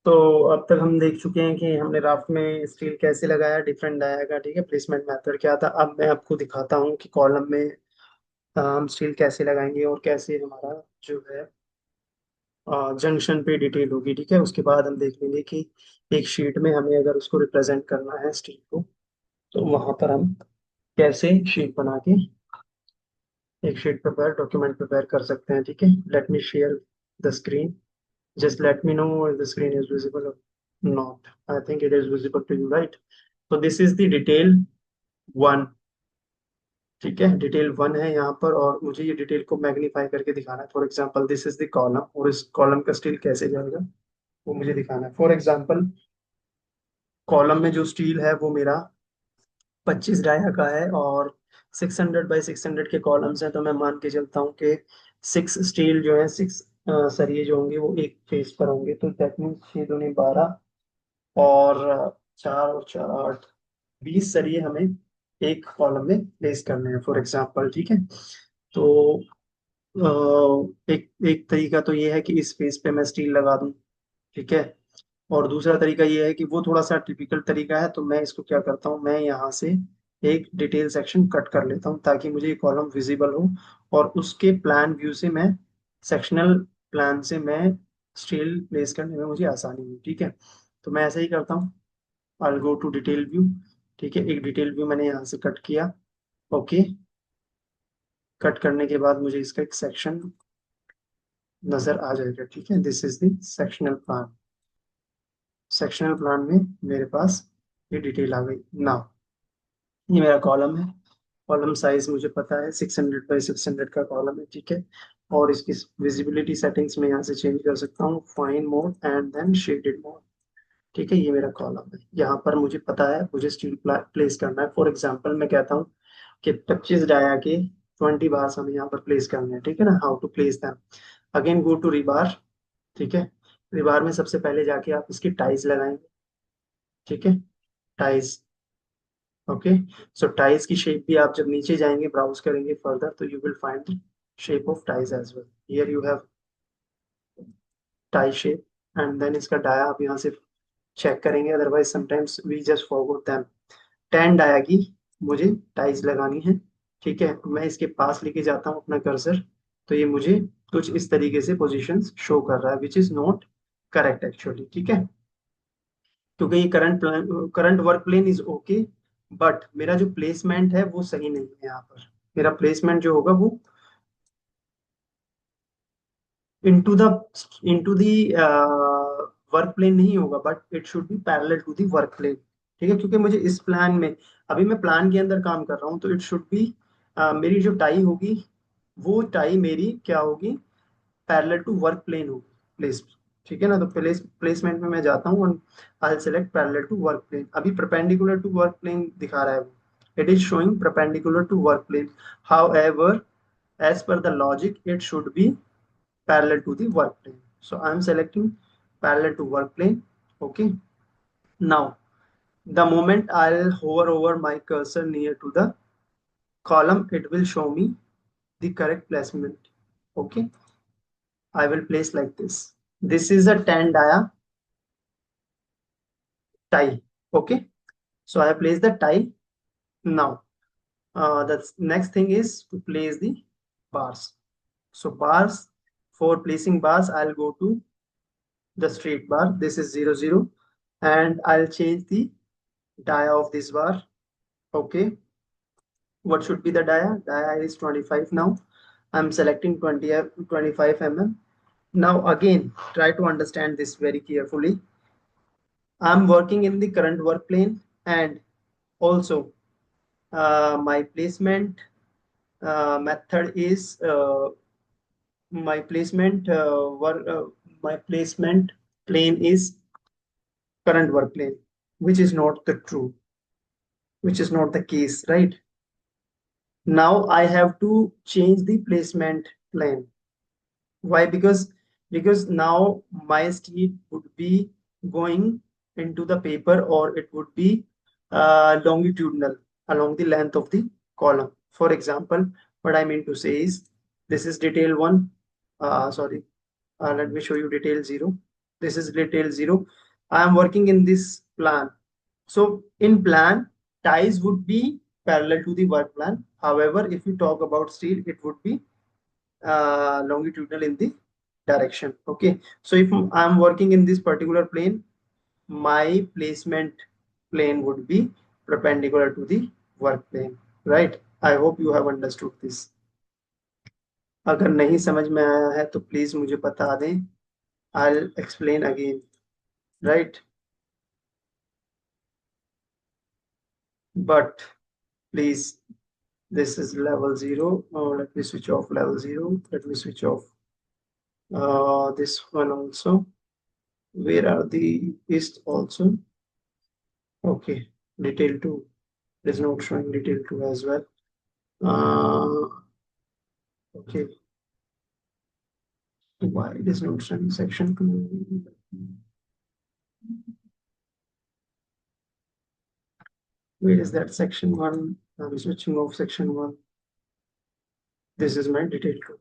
तो अब तक हम देख चुके हैं कि हमने राफ्ट में स्टील कैसे लगाया, डिफरेंट डाया का, ठीक है। प्लेसमेंट मेथड क्या था। अब मैं आपको दिखाता हूँ कि कॉलम में हम स्टील कैसे लगाएंगे और कैसे हमारा जो है जंक्शन पे डिटेल होगी, ठीक है। उसके बाद हम देख लेंगे कि एक शीट में हमें अगर उसको रिप्रेजेंट करना है स्टील को, तो वहां पर हम कैसे शीट बना के एक शीट प्रिपेयर, डॉक्यूमेंट प्रिपेयर कर सकते हैं, ठीक है। Let me share the screen. Just let me know if the screen is visible or not. I think it is visible to you, right? So this is the detail one. ठीक है, detail one है यहाँ पर, और मुझे ये detail को magnify करके दिखाना है। For example this is the column, और इस कॉलम का स्टील कैसे जाएगा वो मुझे दिखाना है। फॉर एग्जांपल कॉलम में जो स्टील है वो मेरा 25 डाया का है, और 600 बाई 600 के कॉलम्स हैं, तो मैं मान के चलता हूँ कि 6 स्टील जो है, 6 सरिये जो होंगे वो एक फेस पर होंगे। तो दैट मीन्स 6 दूनी 12, और 4 और 4 8, 20 सरिये हमें एक कॉलम में प्लेस करने हैं, फॉर एग्जाम्पल, ठीक है। तो एक एक तरीका तो ये है कि इस फेस पे मैं स्टील लगा दूं, ठीक है। और दूसरा तरीका ये है कि वो थोड़ा सा टिपिकल तरीका है, तो मैं इसको क्या करता हूँ, मैं यहाँ से एक डिटेल सेक्शन कट कर लेता हूँ ताकि मुझे ये कॉलम विजिबल हो, और उसके प्लान व्यू से मैं, सेक्शनल प्लान से मैं स्टील प्लेस करने में मुझे आसानी हो, ठीक है। तो मैं ऐसा ही करता हूँ। I'll go to detail view, ठीक है। एक डिटेल व्यू मैंने यहाँ से कट किया, ओके। कट करने के बाद मुझे इसका एक सेक्शन नजर आ जाएगा, ठीक है। This is the sectional plan. Sectional plan में मेरे पास ये डिटेल आ गई ना। ये मेरा कॉलम है। कॉलम साइज मुझे पता है 600 बाई 600 का कॉलम है, ठीक है। और इसकी विजिबिलिटी सेटिंग्स में यहाँ से चेंज कर सकता हूँ, fine mode and then shaded mode, ठीक है। ये मेरा कॉलम है, यहाँ पर मुझे पता है मुझे स्टील प्लेस करना है। फॉर एग्जाम्पल मैं कहता हूँ कि 25 डाया के 20 बार हमें यहाँ पर प्लेस करने हैं, ठीक है ना। How to place them, again go to rebar, ठीक है। रिबार में सबसे पहले जाके आप इसकी टाइज लगाएंगे, ठीक है। Ties, okay. सो टाइज की शेप भी आप जब नीचे जाएंगे, ब्राउज करेंगे फर्दर, तो you will find the shape of ties as well. Here you have tie shape, and then इसका डाया आप यहाँ से चेक करेंगे, otherwise sometimes we just forgot them. 10 dia की मुझे टाइज लगानी है, ठीक है। मैं इसके पास लेके जाता हूँ अपना कर्सर, तो ये मुझे कुछ इस तरीके से पोजीशंस शो कर रहा है, which is not correct actually, ठीक है। क्योंकि ये current work plane is okay, but मेरा जो प्लेसमेंट है वो सही नहीं है यहाँ पर। मेरा प्लेसमेंट जो होगा वो into the into the work plane नहीं होगा, but it should be parallel to the work plane, ठीक है। क्योंकि मुझे इस प्लान में, अभी मैं प्लान के अंदर काम कर रहा हूँ, तो इट शुड बी, मेरी जो टाई होगी वो टाई मेरी क्या होगी, पैरेलल टू वर्क प्लेन होगी, प्लेस, ठीक है ना। तो प्लेसमेंट में मैं जाता हूँ, I select parallel to work plane. अभी परपेंडिकुलर टू वर्क प्लेन दिखा रहा है वो, it is showing perpendicular to work plane. However, as per the logic, it should be parallel to the work plane. So I am selecting parallel to work plane. Okay. Now, the moment I'll hover over my cursor near to the column, it will show me the correct placement. Okay. I will place like this. This is a 10 dia tie. Okay. So I have placed the tie. Now, the next thing is to place the bars. So bars, for placing bars, I'll go to the straight bar. This is 0 0, and I'll change the dia of this bar. Okay, what should be the dia? Dia is 25 now. I'm selecting 25 mm. Now again, try to understand this very carefully. I'm working in the current work plane, and also my placement method is my placement my placement plane is current work plane, which is not the true, which is not the case, right? Now I have to change the placement plane. Why? Because now my steel would be going into the paper, or it would be longitudinal along the length of the column. For example, what I mean to say is, this is detail one. Sorry, let me show you detail zero. This is detail 0. I am working in this plan. So in plan, ties would be parallel to the work plan. However, if you talk about steel, it would be longitudinal in the direction. Okay. So if I'm working in this particular plane, my placement plane would be perpendicular to the work plane. Right. I hope you have understood this. अगर नहीं समझ में आया है तो please मुझे बता दें. I'll explain again. Right. But please, this is level 0. Let me switch off level 0. Let me switch off this one also. Where are the east also? Okay, detail 2. It is not showing detail 2 as well. Okay, why it is not showing section 2? Where is that section 1? I'm switching off section 1. This is my detail 2.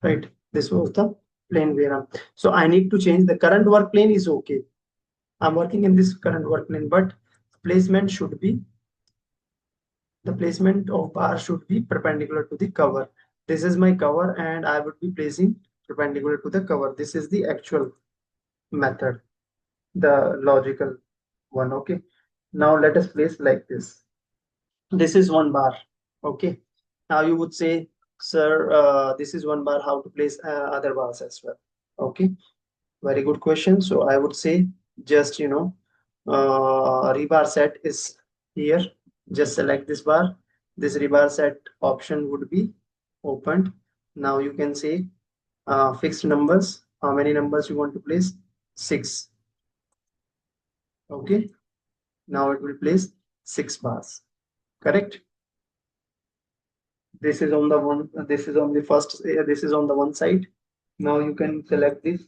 Right, this was the plane where I'm. So I need to change the current work plane is okay. I'm working in this current work plane, but placement should be, the placement of bar should be perpendicular to the cover. This is my cover and I would be placing perpendicular to the cover. This is the actual method, the logical one. Okay. Now let us place like this. This is one bar. Okay. Now you would say, sir, this is one bar, how to place other bars as well. Okay. Very good question. So I would say just, rebar set is here. Just select this bar. This rebar set option would be opened. Now you can say fixed numbers. How many numbers you want to place? 6. Okay. Now it will place 6 bars. Correct. This is on the one. This is on the first. This is on the one side. Now you can select this,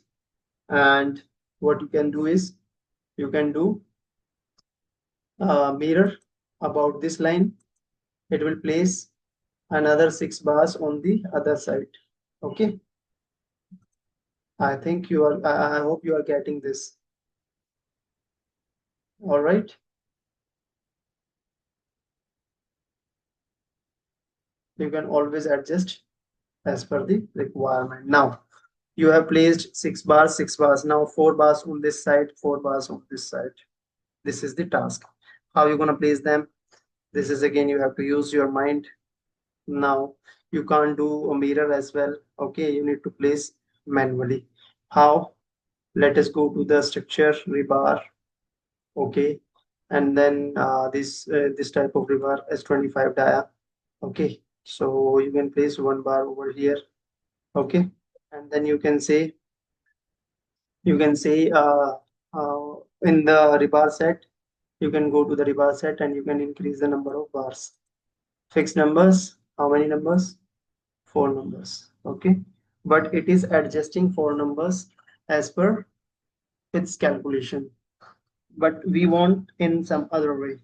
and what you can do is you can do mirror about this line. It will place another 6 bars on the other side. Okay. I think you are, I hope you are getting this. All right. You can always adjust as per the requirement. Now you have placed 6 bars, 6 bars. Now 4 bars on this side, 4 bars on this side. This is the task. How you gonna place them? This is again, you have to use your mind. Now you can't do a mirror as well. Okay, you need to place manually. How? Let us go to the structure rebar. Okay, and then this type of rebar S25 dia. Okay, so you can place one bar over here. Okay, and then in the rebar set, you can go to the rebar set and you can increase the number of bars. Fixed numbers, how many numbers? 4 numbers. Okay, but it is adjusting 4 numbers as per its calculation, but we want in some other way,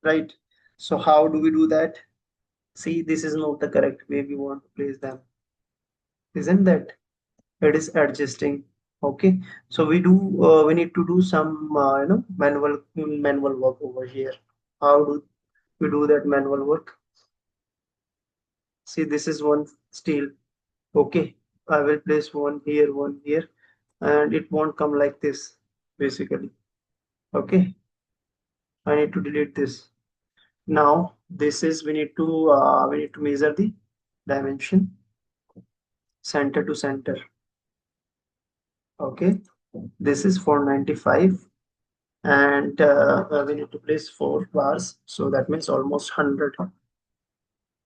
right? So how do we do that? See, this is not the correct way we want to place them, isn't that? It is adjusting. Okay, so we need to do some manual work over here. How do we do that manual work? See, this is one steel. Okay, I will place one here, and it won't come like this basically. Okay, I need to delete this. Now this is, we need to measure the dimension center to center. Okay, this is 495, and we need to place 4 bars, so that means almost 100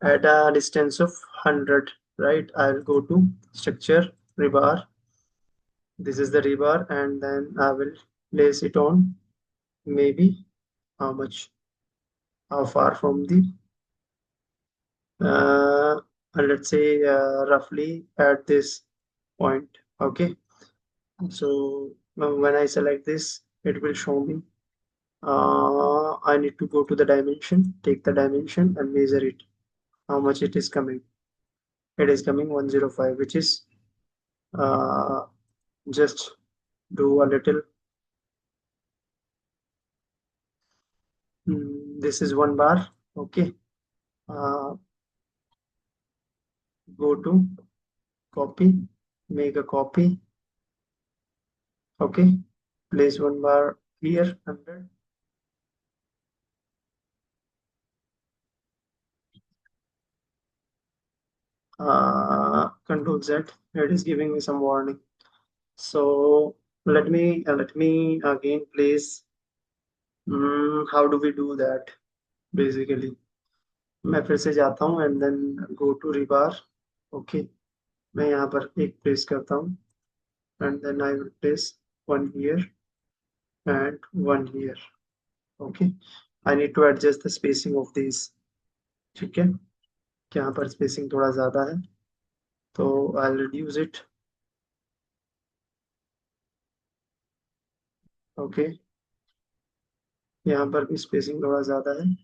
at a distance of 100. Right, I'll go to structure rebar. This is the rebar, and then I will place it on maybe how much, how far from the let's say roughly at this point. Okay, so when I select this, it will show me I need to go to the dimension, take the dimension and measure it, how much it is coming. It is coming 105, which is uh, just do a little. This is one bar. Okay. Uh, Go to copy, make a copy. Okay. Place one bar here, 100. Control Z. It is giving me some warning. So let me again place. How do we do that? Basically, मैं फिर से जाता हूँ and then go to rebar. Okay. मैं यहाँ पर एक place करता हूँ and then I will place one here and one here. Okay. I need to adjust the spacing of these. ठीक है, यहाँ पर spacing थोड़ा ज़्यादा है तो I'll reduce it. Okay. यहाँ पर भी spacing थोड़ा ज़्यादा है.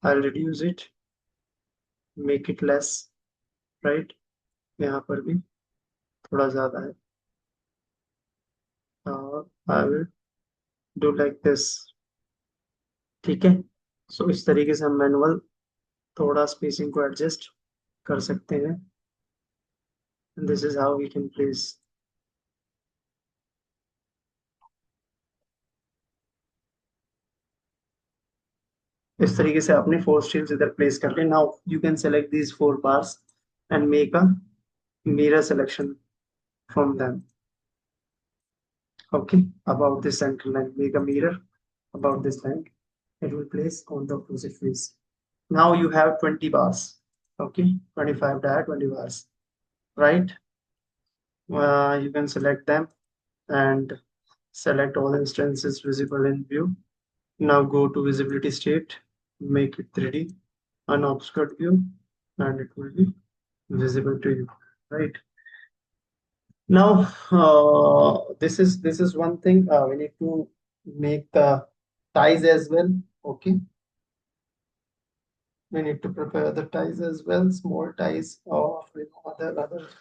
I'll reduce it, make it less. Right. यहाँ पर भी थोड़ा ज़्यादा है. I will do like this. ठीक है. सो इस तरीके से हम मैनुअल थोड़ा स्पेसिंग को एडजस्ट कर सकते हैं. This is how we can place. इस तरीके से आपने फोर स्टील्स इधर प्लेस कर ले. Now you can select these four bars and make a mirror selection from them. Okay, about this central line, make a mirror about this line. It will place on the opposite face. Now you have 20 bars. Okay, 25 die, 20 bars. Right. You can select them and select all instances visible in view. Now go to visibility state, make it 3D, unobscured view, and it will be visible to you, right? Now, this is one thing. We need to make the ties as well. Okay, we need to prepare the ties as well, small ties or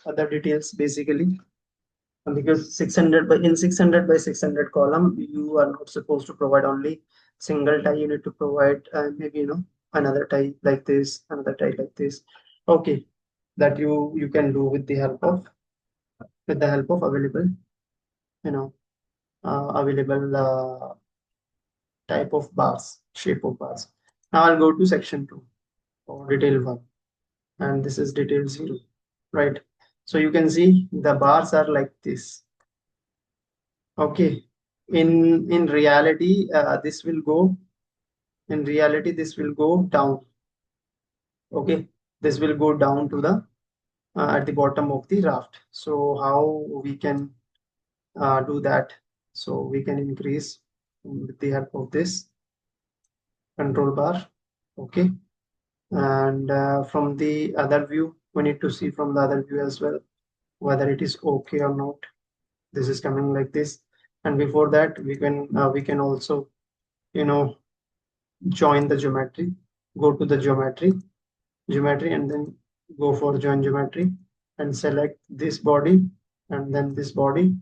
other details basically. Because 600 by in 600 by 600 column, you are not supposed to provide only single tie. You need to provide maybe another tie like this, another tie like this. Okay, that you can do with the help of available you know available type of bars, shape of bars. Now I'll go to section 2 or detail 1, and this is detail 0, right? So you can see the bars are like this. Okay, in reality, this will go down. Okay, this will go down to the at the bottom of the raft. So how we can do that? So we can increase with the help of this control bar. Okay, and from the other view, we need to see from the other view as well whether it is okay or not. This is coming like this, and before that, we can also you know join the geometry. Go to the geometry, and then go for join geometry and select this body and then this body.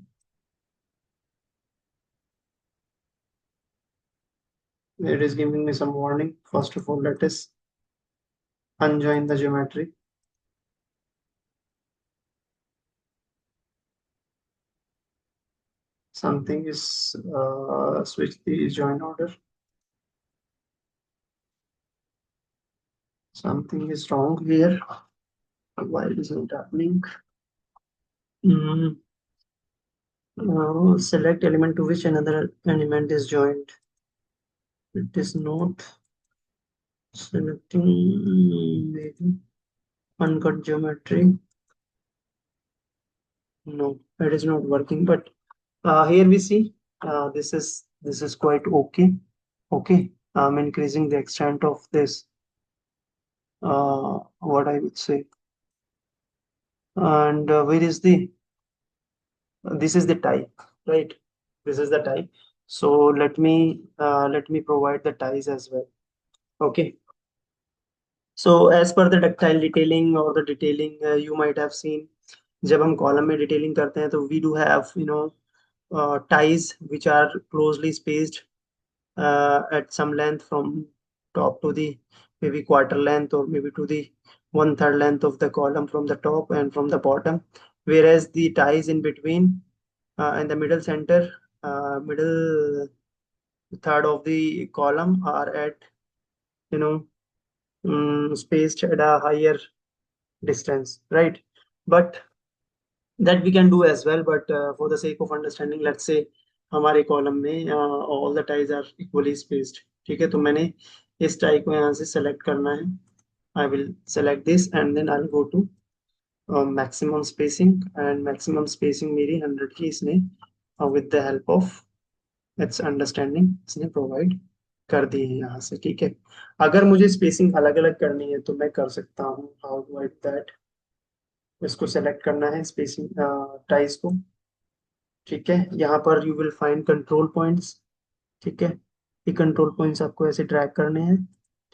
It is giving me some warning. First of all, let us unjoin the geometry. Something is switch the join order. Something is wrong here. Why it isn't happening? Select element to which another element is joined. It is not selecting. Maybe uncut geometry. No, it is not working. But here we see this is quite okay. Okay, I'm increasing the extent of this. What I would say. And where is the this is the type, right? This is the type. So let me provide the ties as well. Okay. So as per the ductile detailing or the detailing, you might have seen जब हम column में detailing करते हैं तो we do have ties which are closely spaced at some length from top to the maybe quarter length, or maybe to the one third length of the column from the top and from the bottom, whereas the ties in between and the middle center, middle third of the column are at, you know, spaced at a higher distance, right? But that we can do as well, but for the sake of understanding, let's say हमारे column में all the ties are equally spaced, ठीक है? तो मैंने इस tie को यहाँ से सेलेक्ट करना है. I will select this and then I'll go to maximum spacing, and maximum spacing मेरी 100 की इसने with the help of its understanding इसने प्रोवाइड कर दी है यहाँ से, ठीक है? अगर मुझे स्पेसिंग अलग अलग करनी है तो मैं कर सकता हूँ. How do I that? इसको सेलेक्ट करना है स्पेसिंग टाइज को, ठीक है? यहाँ पर you will find control points, ठीक है? ये कंट्रोल पॉइंट्स आपको ऐसे ड्रैग करने हैं,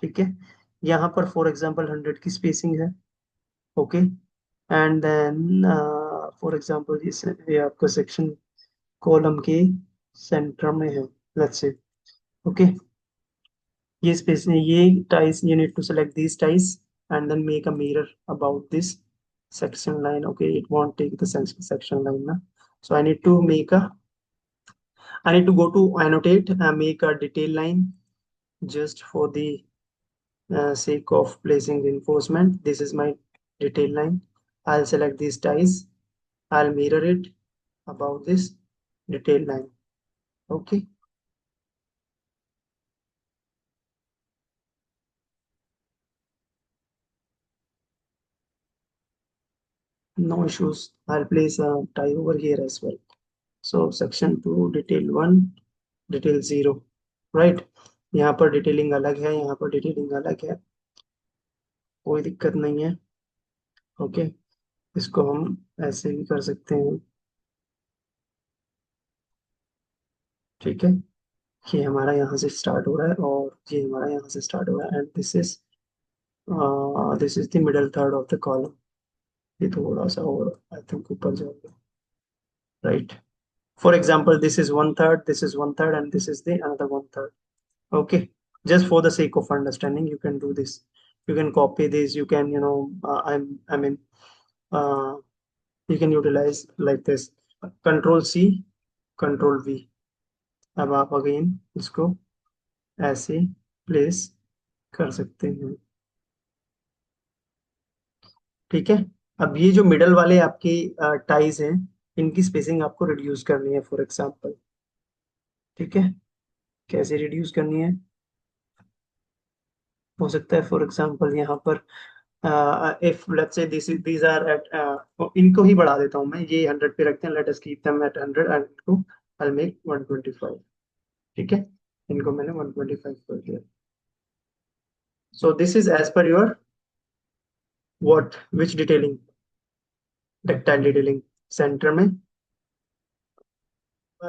ठीक है? यहाँ पर फॉर एग्जांपल 100 की स्पेसिंग है, okay? And then for example ये आपका सेक्शन कॉलम के सेंटर में है, लेट्स से, ओके? ये स्पेस, ये ties, you need to select these ties and then make a mirror about this section line. Okay, it won't take the section line now, so I need to go to annotate and make a detail line just for the sake of placing reinforcement. This is my detail line. I'll select these ties, I'll mirror it about this detail line, okay? No issues, I'll place a tie over here as well. So section 2 detail 1 detail 0, right? यहाँ पर detailing अलग है, यहाँ पर detailing अलग है, कोई दिक्कत नहीं है, ओके? इसको हम ऐसे भी कर सकते हैं, ठीक है? ये हमारा यहाँ से स्टार्ट हो रहा है और ये हमारा यहाँ से स्टार्ट हो रहा है, and this is the middle third of the column. ये थोड़ा सा और आई थिंक ऊपर जाएगा, right? For example this is one third, this is one third, and this is the another one third. Okay, just for the sake of understanding, you can do this. You can copy this. You can, I mean, uh, you can utilize like this. Control C, Control V. अब आप again इसको ऐसे place कर सकते हैं, ठीक है? अब ये जो मिडल वाले आपके टाइज हैं, इनकी स्पेसिंग आपको रिड्यूस करनी है, फॉर एग्जांपल, ठीक है? कैसे रिड्यूस करनी है? हो सकता है फॉर एग्जांपल यहाँ पर if let's say these are at इनको ही बढ़ा देता हूँ मैं, ये 100 पे रखते हैं, let us keep them at 100 and इनको I'll make 125, ठीक है? इनको मैंने 125 कर दिया. So this is as per your what, which detailing? Tactile detailing center में.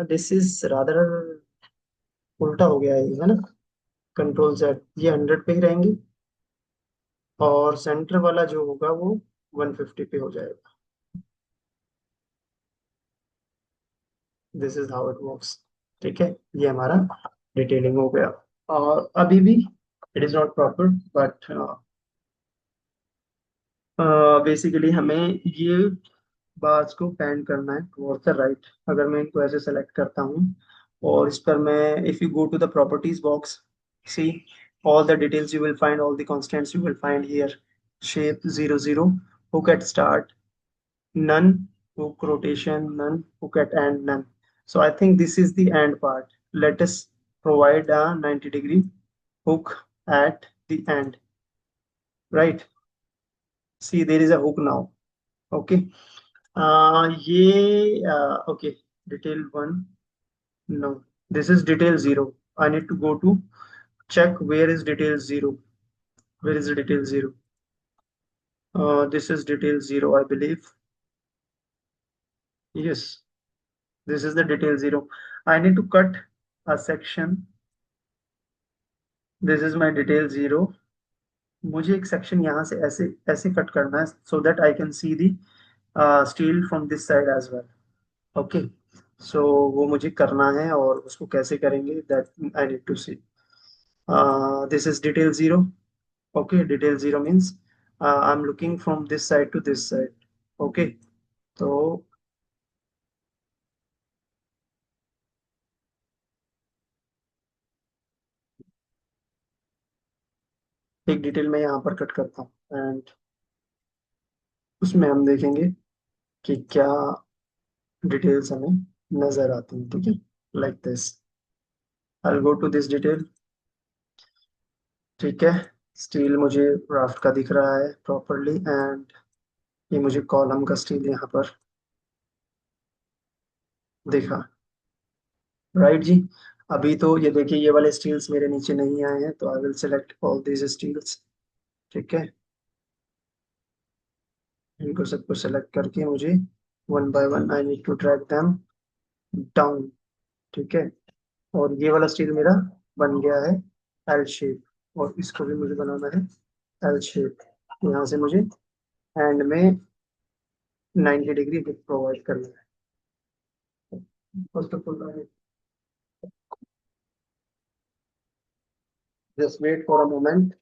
This is rather उल्टा हो गया है ना? कंट्रोल Z, ये 100 पे ही रहेंगे और सेंटर वाला जो होगा वो 150 पे हो जाएगा. This is how it works, ठीक है? ये हमारा डिटेलिंग हो गया. और अभी भी it is not proper, but basically हमें ये बार्स को पैन करना है टुवर्ड्स द राइट. अगर मैं इनको ऐसे सेलेक्ट करता हूँ और इस पर मैं, if you go to the properties box, see all the details you will find, all the constants you will find here. Shape 0 0, hook at start none, hook rotation none, hook at end none. So I think this is the end part. Let us provide a 90-degree hook at the end, right? See, there is a hook now, okay? ये okay, detail 1, no, this is detail 0. I need to go to check where is detail 0. Where is the detail 0? This is detail 0, I believe. Yes, this is the detail 0. I need to cut a section. This is my detail 0. मुझे एक section यहाँ से ऐसे ऐसे cut करना है, so that I can see the steel from this side as well, okay? सो वो मुझे करना है, और उसको कैसे करेंगे that I need to see. This is detail zero. Okay, detail zero means I am looking from this side to this side. Okay, तो एक डिटेल मैं यहाँ पर कट करता हूँ, एंड उसमें हम देखेंगे कि क्या डिटेल्स हमें नजर आती हैं। ठीक है, like this, I go to this detail. ठीक है, स्टील मुझे राफ्ट का दिख रहा है प्रॉपरली, एंड ये मुझे कॉलम का स्टील यहाँ पर दिखा। राइट जी। अभी तो ये देखिए, ये वाले स्टील्स मेरे नीचे नहीं आए हैं, तो I will select all these steels. ठीक है, इनको सबको सेलेक्ट करके मुझे one by one I need to drag them down. ठीक है, और ये वाला स्टील मेरा बन गया है एल शेप, और इसको भी मुझे बनाना है एल शेप। यहाँ से मुझे एंड में 90 डिग्री हिप प्रोवाइड करना है। First of all, just wait for a moment.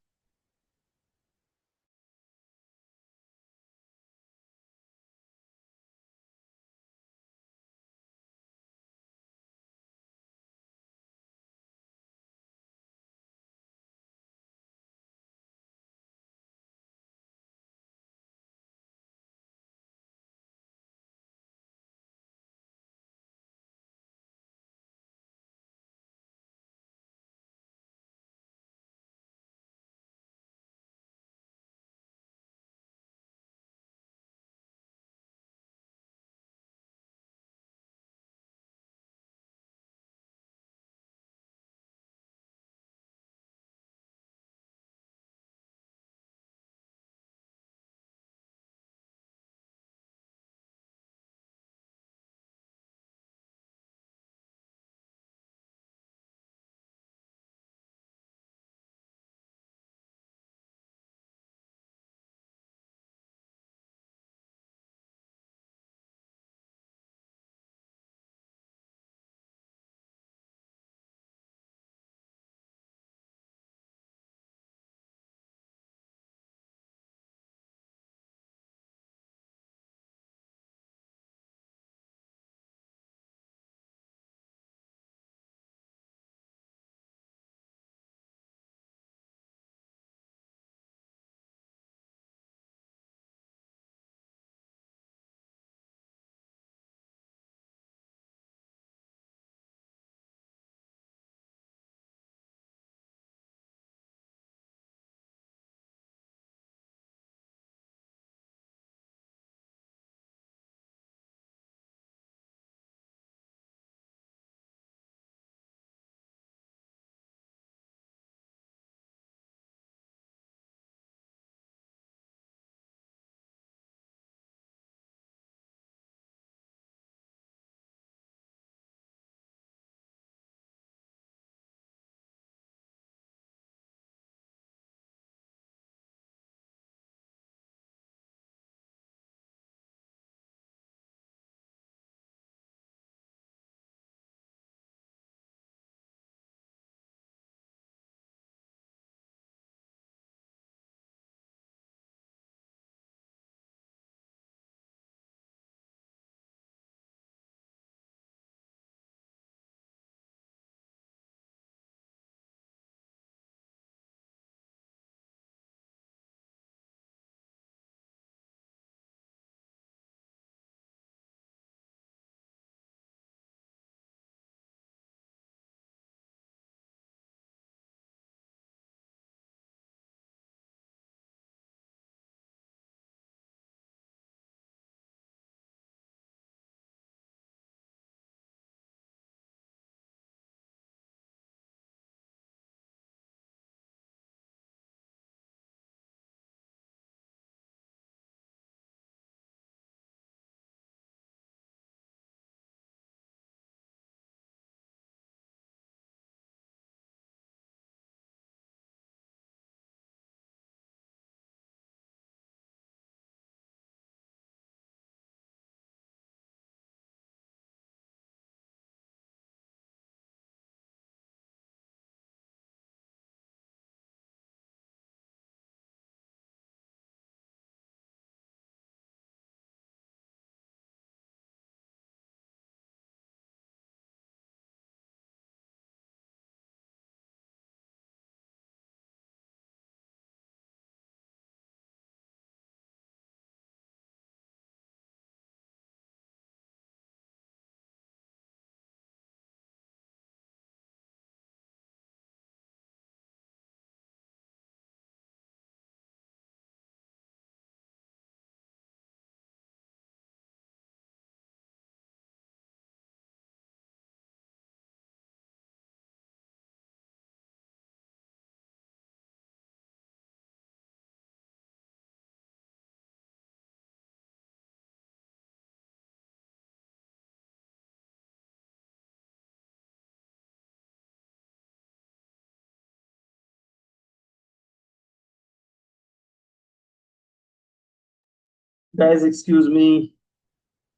Guys, excuse me,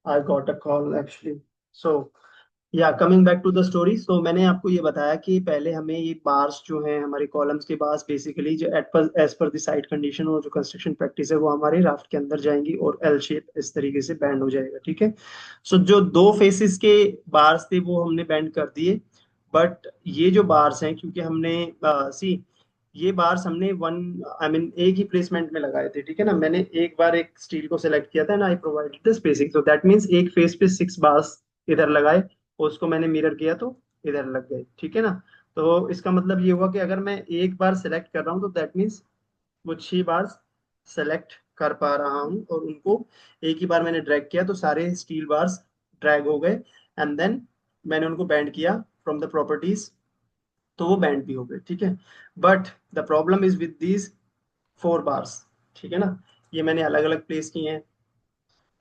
I got a call actually. So या coming back to the story, so मैंने आपको ये बताया कि पहले हमें ये बार्स जो हैं हमारे कॉलम्स के बार्स बेसिकली जो as per the site condition और जो कंस्ट्रक्शन प्रैक्टिस है वो हमारे राफ्ट के अंदर जाएंगी और एल शेप इस तरीके से बैंड हो जाएगा, ठीक है। सो जो दो फेसेस के बार्स थे वो हमने बैंड कर दिए, बट ये जो बार्स हैं क्योंकि हमने सी ये बार्स हमने वन आई मीन एक ही प्लेसमेंट में लगाए थे, ठीक है ना। मैंने एक बार एक स्टील को सेलेक्ट किया था ना, I provided the spacing, so that means एक फेस पे 6 बार्स इधर लगाए और उसको मैंने मिरर किया तो इधर लग गए, ठीक है ना। तो इसका मतलब ये हुआ कि अगर मैं एक बार सेलेक्ट कर रहा हूँ तो दैट मीन्स वो 6 बार सेलेक्ट कर पा रहा हूँ, और उनको एक ही बार मैंने ड्रैग किया तो सारे स्टील बार्स ड्रैग हो गए, एंड देन मैंने उनको बैंड किया फ्रॉम द प्रॉपर्टीज, तो वो बैंड भी हो गए, ठीक है। But the problem is with these 4 bars, ठीक है ना। ये मैंने अलग अलग प्लेस किए हैं,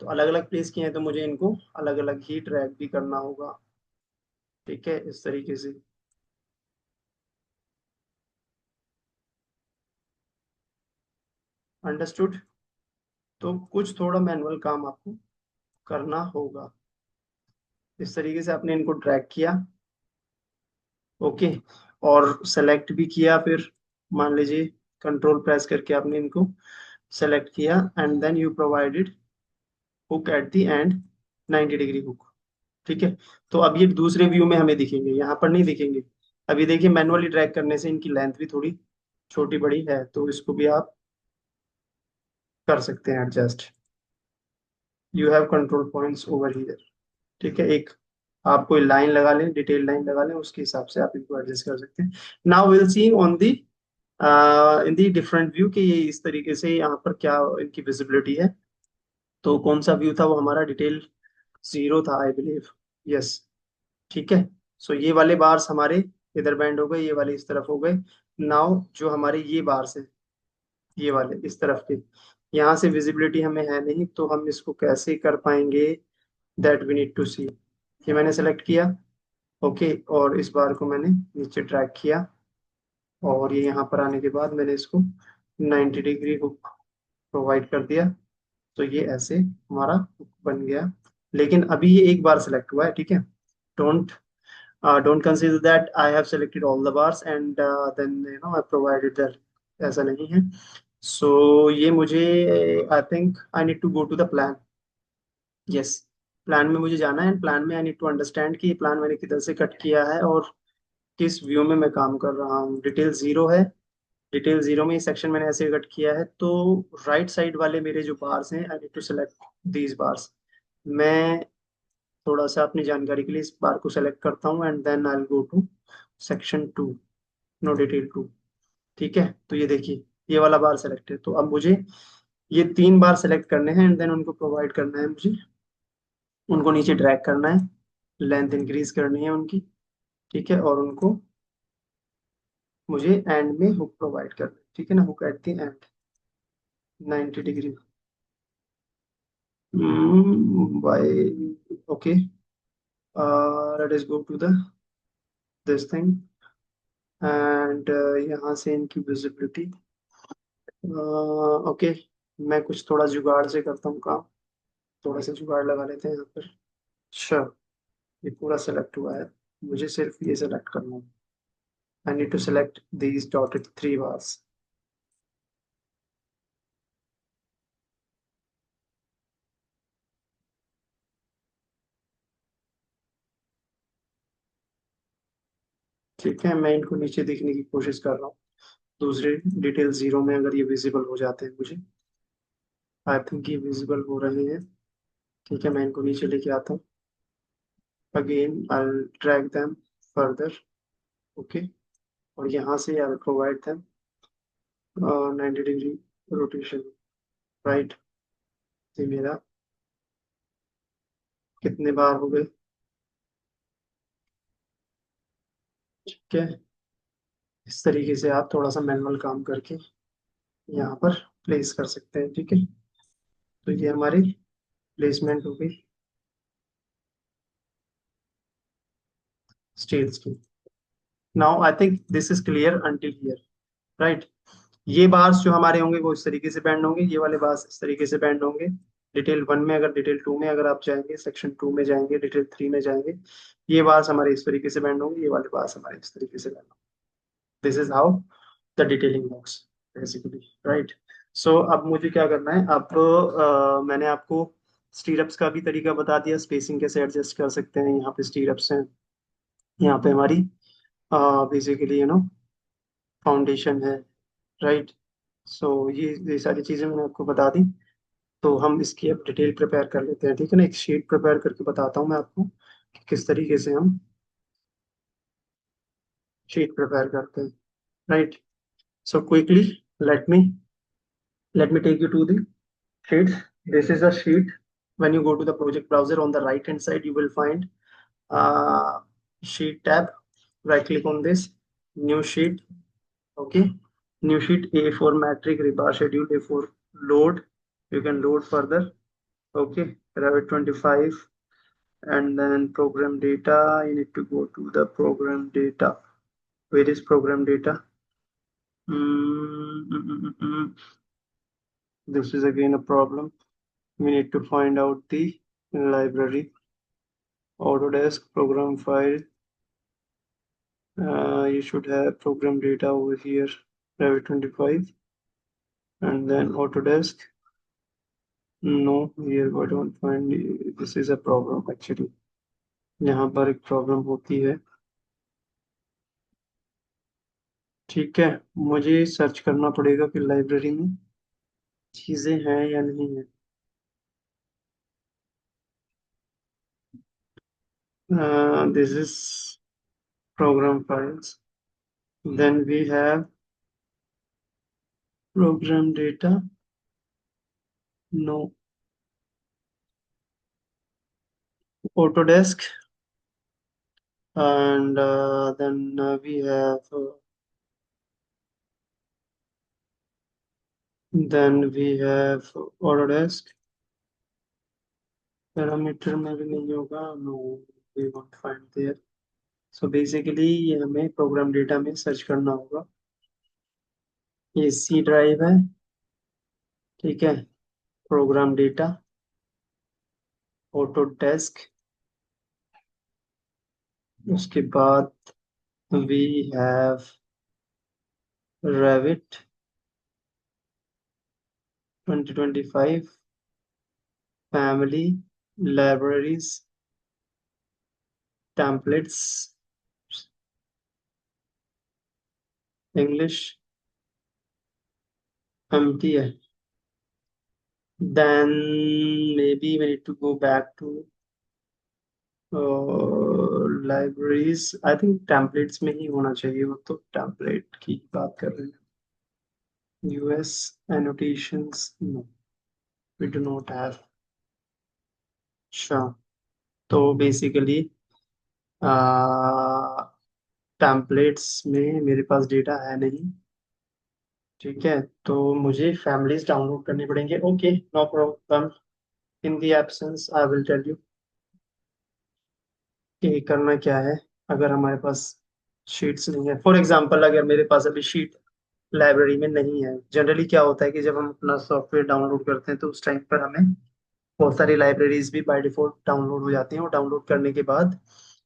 तो अलग अलग प्लेस किए हैं तो मुझे इनको अलग अलग ही ड्रैग भी करना होगा, ठीक है, इस तरीके से। अंडरस्टूड। तो कुछ थोड़ा मैनुअल काम आपको करना होगा। इस तरीके से आपने इनको ड्रैग किया, ओके, और सेलेक्ट भी किया, फिर मान लीजिए कंट्रोल प्रेस करके आपने इनको सेलेक्ट किया, and then you provided hook at the end, 90 degree hook, ठीक है। तो अब ये दूसरे व्यू में हमें दिखेंगे, यहाँ पर नहीं दिखेंगे। अभी देखिए मैनुअली ड्रैग करने से इनकी लेंथ भी थोड़ी छोटी बड़ी है, तो इसको भी आप कर सकते हैं adjust. You have control points over here, ठीक है। एक आप कोई लाइन लगा लें, डिटेल लाइन लगा लें, उसके हिसाब से आप इनको एडजस्ट कर सकते हैं। Now will see on the in the different view कि ये इस तरीके से यहाँ पर क्या इनकी विजिबिलिटी है। तो कौन सा व्यू था, वो हमारा डिटेल 0 था आई बिलीव, यस, ठीक है। सो ये वाले बार्स हमारे इधर बैंड हो गए, ये वाले इस तरफ हो गए। नाउ जो हमारे ये बार्स हैं, ये वाले इस तरफ के, यहाँ से विजिबिलिटी हमें है नहीं, तो हम इसको कैसे कर पाएंगे, दैट वी नीड टू सी। ये मैंने सेलेक्ट किया, ओके, और इस बार को मैंने नीचे ड्रैग किया, और ये यहाँ पर आने के बाद मैंने इसको 90 डिग्री हुक प्रोवाइड कर दिया, तो ये ऐसे हमारा हुक बन गया। लेकिन अभी ये एक बार सेलेक्ट हुआ है, ठीक है। Don't don't consider that I have selected all the bars and then I provided that, ऐसा नहीं है। सो ये मुझे, I think I need to go to the plan, yes, plan में मुझे जाना है, एंड प्लान में आई नीड टू अंडरस्टैंड कि ये प्लान मैंने किधर से कट किया है और किस व्यू में मैं काम कर रहा हूँ। डिटेल 0 है, डिटेल 0 में ये सेक्शन मैंने ऐसे कट किया है, तो राइट साइड वाले मेरे जो बार्स हैं, I need to select these bars. मैं थोड़ा सा अपनी जानकारी के लिए इस बार को सेलेक्ट करता हूँ, and then I go to section 2, no detail 2, ठीक है। तो ये देखिए ये वाला बार सेलेक्ट है, तो अब मुझे ये 3 बार सेलेक्ट करने हैं, एंड देन उनको प्रोवाइड करना है मुझे, उनको नीचे ड्रैग करना है, लेंथ इंक्रीज करनी है उनकी, ठीक है, और उनको मुझे एंड में हुक प्रोवाइड करना है, ठीक है ना, hook at the end, 90 degree. Bye, okay, let us go to the this thing, and यहाँ से इनकी विजिबिलिटी, ओके, मैं कुछ थोड़ा जुगाड़ से करता हूँ काम, थोड़ा सा जुगाड़ लगा लेते हैं यहाँ पर। श्योर, ये पूरा सेलेक्ट हुआ है, मुझे सिर्फ ये सेलेक्ट करना है। I need to select these dotted 3 bars, ठीक है। मैं इनको नीचे देखने की कोशिश कर रहा हूँ, दूसरे डिटेल 0 में अगर ये विजिबल हो जाते हैं मुझे, आई थिंक ये विजिबल हो रहे हैं, ठीक है। मैं इनको नीचे लेके आता हूँ, again I drag them further, okay, और यहाँ से I provide them 90 degree rotation, right. ये मेरा कितने बार हो गए, ठीक है। इस तरीके से आप थोड़ा सा मैनुअल काम करके यहाँ पर प्लेस कर सकते हैं, ठीक है। तो ये हमारी प्लेसमेंट हो गई स्टेल्स की। Now I think this is clear until here, right. ये बार्स जो हमारे होंगे वो इस तरीके से बैंड होंगे, ये वाले बार्स इस तरीके से बैंड होंगे, डिटेल वन में, अगर डिटेल टू में अगर आप जाएंगे, सेक्शन टू में जाएंगे, डिटेल थ्री में जाएंगे, ये बार्स हमारे इस तरीके से बैंड होंगे, ये वाले बार्स हमारे इस तरीके से बैंड होंगे। This is how the detailing works basically, right. So अब मुझे क्या करना है, अब मैंने आपको स्टीरअप्स का भी तरीका बता दिया, स्पेसिंग कैसे एडजस्ट कर सकते हैं। यहाँ पे स्टीरअप्स हैं, यहाँ पे हमारी बेसिकली फाउंडेशन है, राइट। सो ये सारी चीजें मैंने आपको बता दी। तो हम इसकी अब डिटेल प्रिपेयर कर लेते हैं, ठीक है ना। एक शीट प्रिपेयर करके बताता हूँ मैं आपको कि किस तरीके से हम शीट प्रिपेयर करते हैं, right. So quickly let me let me take you to the sheets. This is a sheet. When you go to the project browser, on the right hand side you will find uh, sheet tab. Right click on this, new sheet. Okay, new sheet, A for metric, rebar schedule, A for load. You can load further. Okay, Revit 25, and then program data. You need to go to the program data. Where is program data? Mm, mm, mm, mm, mm. This is again a problem. We need to find out the library. Autodesk program file. You should have program data over here, Revit 25, and then Autodesk. No, here I don't find. This is a problem actually. यहाँ पर एक problem होती है, ठीक है। मुझे search करना पड़ेगा कि लाइब्रेरी में चीजें हैं या नहीं है। This is program files. Then we have program data. No, Autodesk, and then we have Autodesk. Parameter में भी नहीं होगा, no, we won't find there. So basically ये हमें प्रोग्राम डेटा में सर्च करना होगा। ये सी ड्राइव है, ठीक है। प्रोग्राम डेटा, ऑटोडेस्क, उसके बाद we have Revit 2025, family, libraries, templates, English, empty है। Then maybe we need to go back to libraries. I think templates में ही होना चाहिए, वो तो टेम्पलेट की बात कर रहे हैं। US annotations, no, we do not have. अच्छा, तो बेसिकली टेम्पलेट्स में मेरे पास डेटा है नहीं, ठीक है। तो मुझे फैमिलीज डाउनलोड करनी पड़ेंगे। Okay, no problem. In the absence I will tell you कि करना क्या है। अगर हमारे पास शीट्स नहीं है, फॉर एग्जांपल अगर मेरे पास अभी शीट लाइब्रेरी में नहीं है, जनरली क्या होता है कि जब हम अपना सॉफ्टवेयर डाउनलोड करते हैं तो उस टाइम पर हमें बहुत सारी लाइब्रेरीज भी बाय डिफॉल्ट डाउनलोड हो जाती हैं, और डाउनलोड करने के बाद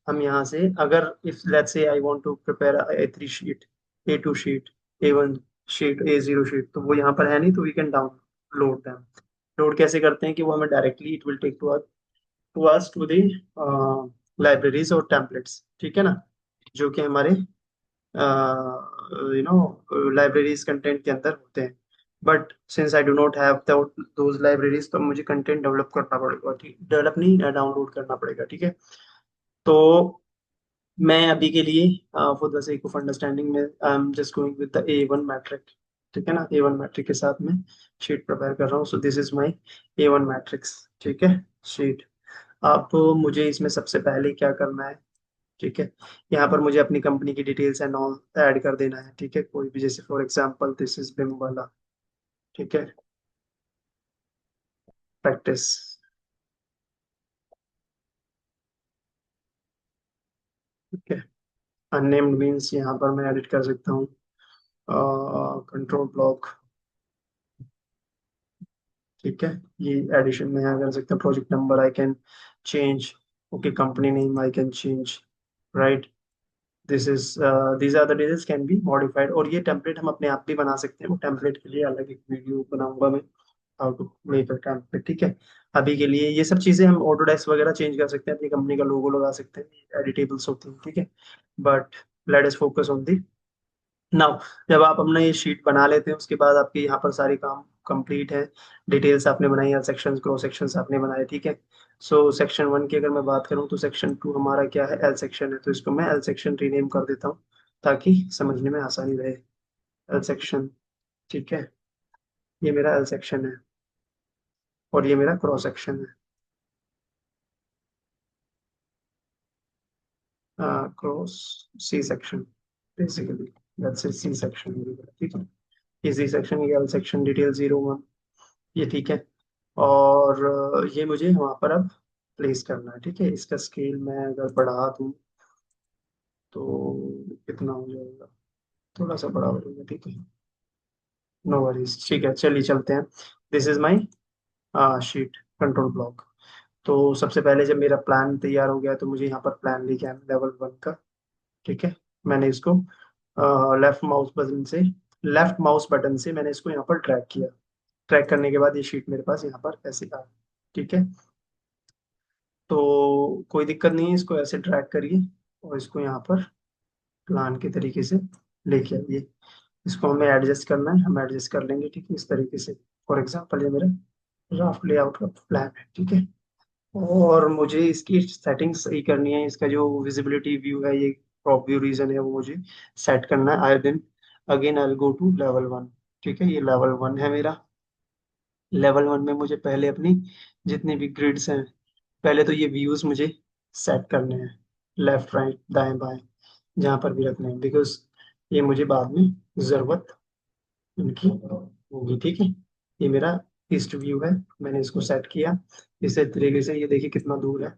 हम यहाँ से, अगर if let's say I want to prepare A3 sheet, A2 sheet, A1 sheet, A0 sheet, तो वो यहाँ पर है नहीं, तो we can download them. Load कैसे करते हैं कि वो हमें directly it will take to us to the libraries और टेम्पलेट्स, ठीक है ना, जो कि हमारे लाइब्रेरीज कंटेंट के अंदर होते हैं। But since I do not have those libraries, तो मुझे कंटेंट डेवलप करना पड़ेगा, ठीक, डेवलप नहीं, डाउनलोड करना पड़ेगा, ठीक है। तो मैं अभी के लिए for the sake of understanding में I am just going with the A1 metric, ठीक है ना। A1 मैट्रिक के साथ में शीट प्रिपेयर कर रहा हूँ। सो this is my A1 matrix, ठीक है, शीट। अब मुझे इसमें सबसे पहले क्या करना है, ठीक है। यहाँ पर मुझे अपनी कंपनी की डिटेल्स एंड ऑल ऐड कर देना है, ठीक है। कोई भी, जैसे फॉर एग्जांपल दिस इज बिम वाला, ठीक है, प्रैक्टिस, ठीक है। अननेम्ड मीन्स यहाँ पर मैं एडिट कर सकता हूँ कंट्रोल ब्लॉक, ठीक है, ये एडिशन में यहाँ कर सकते हैं। Project number I can change, okay, company name I can change, right. This is these are the details can be modified. और ये टेम्पलेट हम अपने आप भी बना सकते हैं, वो टेम्पलेट के लिए अलग एक वीडियो बनाऊंगा मैं, how to make a template, ठीक है। अभी के लिए ये सब चीजें हम ऑटोडेस्क वगैरह चेंज कर सकते हैं, अपनी कंपनी का लोगो लगा सकते हैं, एडिटेबल्स होती हैं, ठीक है। But let us focus on the now. जब आप अपना ये शीट बना लेते हैं, उसके बाद आपके यहाँ पर सारे काम कंप्लीट है। डिटेल्स आपने बनाई है, सेक्शंस क्रॉस सेक्शंस आपने बनाए, ठीक है। सो सेक्शन 1 की अगर मैं बात करूँ तो सेक्शन 2 हमारा क्या है, एल सेक्शन है, तो इसको मैं एल सेक्शन रीनेम कर देता हूँ ताकि समझने में आसानी रहे। एल सेक्शन, ठीक है, ये मेरा एल सेक्शन है और ये मेरा क्रॉस सेक्शन है, cross C section basically, that's C section, ठीक है। ये सी सेक्शन, ये एल सेक्शन, डिटेल 01, ये ठीक है। और ये मुझे वहां पर अब प्लेस करना है, ठीक है। इसका स्केल मैं अगर बढ़ा दूं तो कितना हो जाएगा, थोड़ा सा बड़ा हो जाएगा, ठीक है। नो वरीज, ठीक है, चलिए चलते हैं। This is my sheet control block. तो सबसे पहले जब मेरा प्लान तैयार हो गया तो मुझे यहाँ पर प्लान लेके आना लेवल 1 का, ठीक है। मैंने इसको लेफ्ट माउस बटन से मैंने इसको यहाँ पर ड्रैग किया। ट्रैक करने के बाद ये शीट मेरे पास यहाँ पर ऐसे आ, ठीक है। तो कोई दिक्कत नहीं है, इसको ऐसे ड्रैग करिए और इसको यहाँ पर प्लान के तरीके से लेके आइए। इसको हमें एडजस्ट करना है, हम एडजस्ट कर लेंगे, ठीक है, इस तरीके से। फॉर एग्जांपल ये मेरा राफ्ट लेआउट का प्लान है, ठीक है। और मुझे इसकी सेटिंग्स सही करनी है, इसका जो विजिबिलिटी व्यू है, ये क्रॉप व्यू रीजन है, वो मुझे सेट करना है। I then again I go to level 1, ठीक है, ये लेवल 1 है मेरा। लेवल 1 में मुझे पहले अपनी जितनी भी ग्रिड्स हैं, पहले तो ये व्यूज मुझे सेट करने हैं, लेफ्ट राइट दाएं बाएं जहां पर भी रखने हैं, बिकॉज ये मुझे बाद में जरूरत इनकी होगी, ठीक है। ये मेरा ईस्ट व्यू है, मैंने इसको सेट किया इसी तरीके से। ये देखिए कितना दूर है।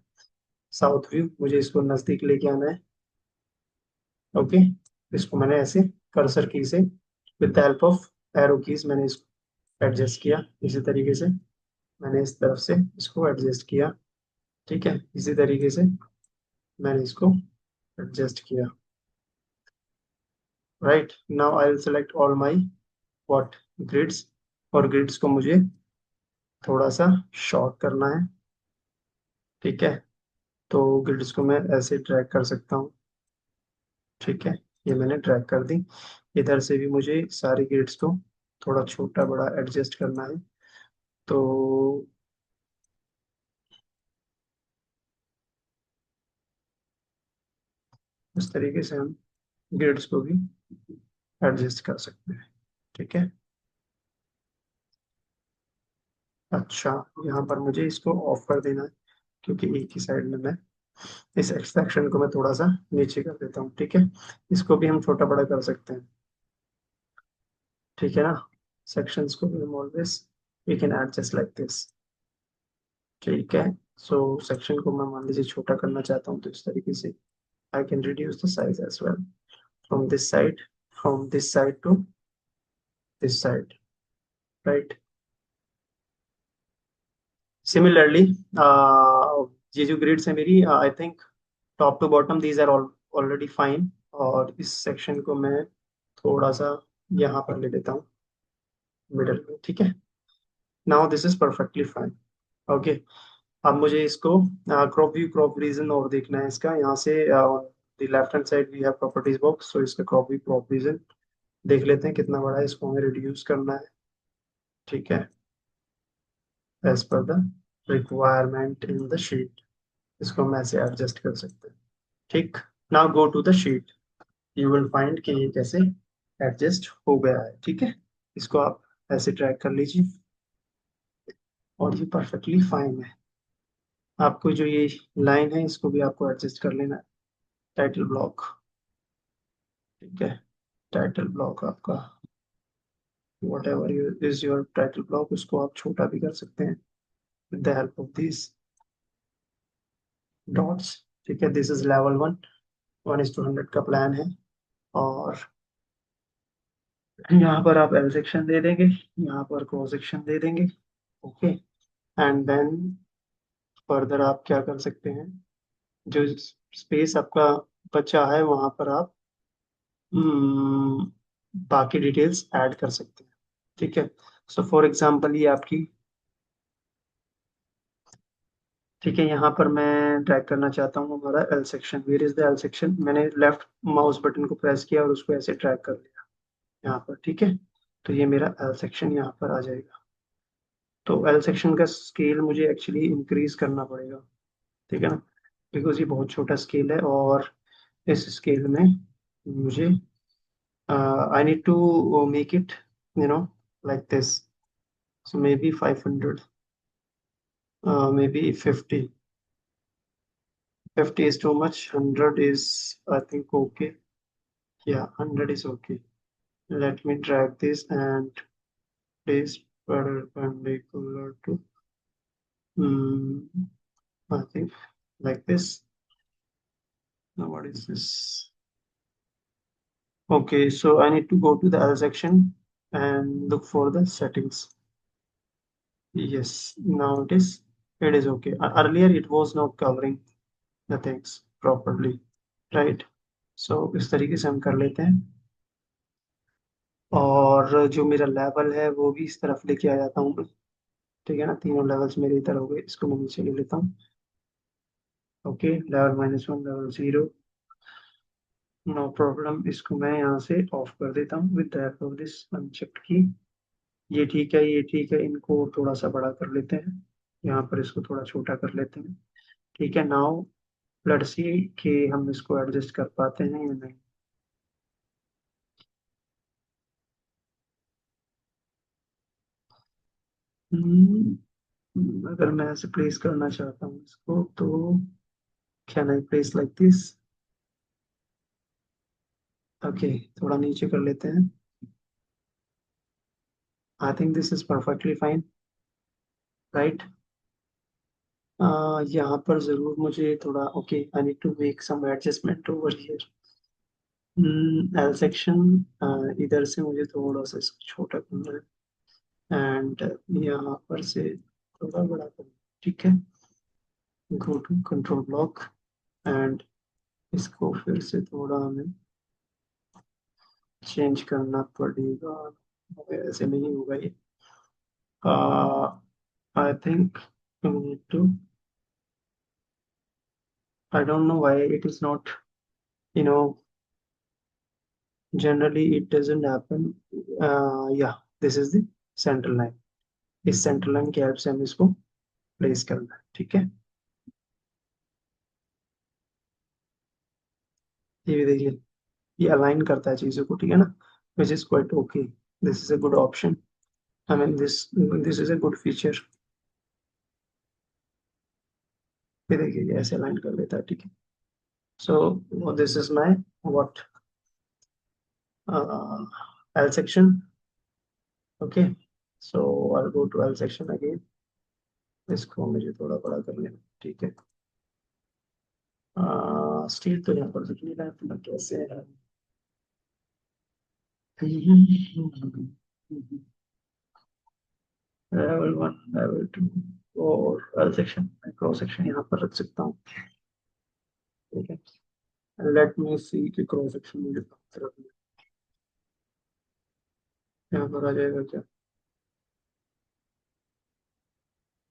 साउथ व्यू, मुझे इसको नजदीक लेके आना है, ओके। इसको मैंने ऐसे कर्सर की से with the help of arrow keys मैंने इसको एडजस्ट किया इसी तरीके से। मैंने इस तरफ से इसको एडजस्ट किया, ठीक है, इसी तरीके से मैंने इसको एडजस्ट किया। Right now I will select all my what grids, और ग्रिड्स को मुझे थोड़ा सा शॉर्ट करना है, ठीक है। तो ग्रिड्स को मैं ऐसे ड्रैग कर सकता हूँ, ठीक है, ये मैंने ड्रैग कर दी। इधर से भी मुझे सारी ग्रिड्स को थोड़ा छोटा बड़ा एडजस्ट करना है। तो इस तरीके से हम ग्रिड्स को भी एडजस्ट कर सकते हैं, ठीक है। अच्छा, यहाँ पर मुझे इसको ऑफ कर देना है, क्योंकि एक ही साइड में मैं इस एक्सट्रैक्शन को मैं थोड़ा सा नीचे कर देता हूँ, ठीक है। इसको भी हम छोटा बड़ा कर सकते हैं, ठीक है ना। सेक्शंस को भी हम always we can adjust like this, ठीक है। सो सेक्शन को मैं मान लीजिए छोटा करना चाहता हूँ, तो इस तरीके से I can reduce the size as well, from this side, from this side to this side, right. Similarly ये जो ग्रिड्स है मेरी, I think top to bottom these are already fine. और इस सेक्शन को मैं थोड़ा सा यहाँ पर ले लेता हूँ मिडल में, ठीक है। Now this is perfectly fine, okay. अब मुझे इसको क्रॉप व्यू क्रॉप रीजन और देखना है इसका, यहाँ से the left hand side we have properties box, so इसका क्रॉप व्यू क्रॉप रीजन देख लेते हैं कितना बड़ा है, इसको हमें रिड्यूस करना है, ठीक है, as per the requirement in the sheet. इसको हम ऐसे एडजस्ट कर सकते हैं, ठीक। Now go to the sheet, you will find कि ये कैसे एडजस्ट हो गया है, ठीक है। इसको आप ऐसे ट्रैक कर लीजिए और ये परफेक्टली फाइन है। आपको जो ये लाइन है इसको भी आपको एडजस्ट कर लेना है। टाइटल ब्लॉक, ठीक है, टाइटल ब्लॉक आपका what ever you is your title block, उसको आप छोटा भी कर सकते हैं with the help of this dots, ठीक है। दिस इज लेवल 1, 1:100 का प्लान है। और यहाँ पर आप एल सेक्शन दे देंगे, यहाँ पर क्रॉस सेक्शन दे देंगे, ओके, एंड देन फर्दर आप क्या कर सकते हैं, जो स्पेस आपका बचा है वहां पर आप हम्म, बाकी डिटेल्स ऐड कर सकते हैं। ठीक है, सो फॉर एग्जांपल ये आपकी, ठीक है, यहाँ पर मैं ड्रैग करना चाहता हूँ हमारा L section. Where is the L section? मैंने लेफ्ट माउस बटन को प्रेस किया और उसको ऐसे ड्रैग कर लिया यहाँ पर। ठीक है, तो ये मेरा एल सेक्शन यहाँ पर आ जाएगा। तो एल सेक्शन का स्केल मुझे एक्चुअली इंक्रीज करना पड़ेगा, ठीक है ना, बिकॉज ये बहुत छोटा स्केल है, और इस स्केल में मुझे I need to make it you know like this, so maybe 500, maybe 50 is too much, 100 is I think okay. Yeah, 100 is okay. Let me drag this and place perpendicular to um, I think like this. Now what is this? Okay, so I need to go to the L section and look for the settings. Yes, now it is okay. Earlier it was not covering the things properly, right? So इस तरीके से हम कर लेते हैं, और जो मेरा लेवल है वो भी इस तरफ लेके आ जाता हूँ मैं। ठीक है ना, तीनों लेवल्स मेरे इधर हो गए, इसको मैं नीचे ले लेता हूँ। Okay, level -1, level 0, no problem. इसको मैं यहाँ से ऑफ कर देता हूँ with the help of this unchecked की। ये ठीक है, ये ठीक है, इनको थोड़ा सा बड़ा कर लेते हैं, यहाँ पर इसको थोड़ा छोटा कर लेते हैं। ठीक है, नाउ लेट्स सी कि हम इसको एडजस्ट कर पाते हैं या नहीं। अगर मैं ऐसे प्लेस करना चाहता हूँ इसको, तो can I place like this? Okay, थोड़ा नीचे कर लेते हैं। I think this is perfectly fine, right? यहाँ पर जरूर मुझे थोड़ा, okay, I need to make some adjustment over here. L section, इधर से मुझे थोड़ा सा इसको छोटा करना है, एंड यहाँ पर से थोड़ा बड़ा करना है। ठीक है, go to control block, and इसको फिर से थोड़ा हमें चेंज करना पड़ेगा, ऐसे नहीं होगा ये। I think we need to, I don't know why it is not, you know, generally it doesn't happen. Yeah, this is the central line. इस सेंट्रल लाइन की हेल्प से हम इसको प्लेस करना है। ठीक है, ये भी देखिए, ये अलाइन करता है चीजों को, ठीक है ना, which is quite okay. This is a good option, I mean this is a good feature. ये देखिए, ये ऐसे अलाइन कर लेता है। ठीक है, so this is my what L section. Okay, so I go to L section again, इसको मुझे थोड़ा बड़ा कर लेना। ठीक है, स्टील तो यहाँ पर दिख नहीं रहा है, तो मैं कैसे लेवल 1, लेवल 2, और एल सेक्शन, क्रॉस सेक्शन यहाँ पर रख सकता हूँ। ठीक है, लेट मी सी कि क्रॉस सेक्शन मुझे कहाँ तरफ है। यहाँ पर आ जाएगा क्या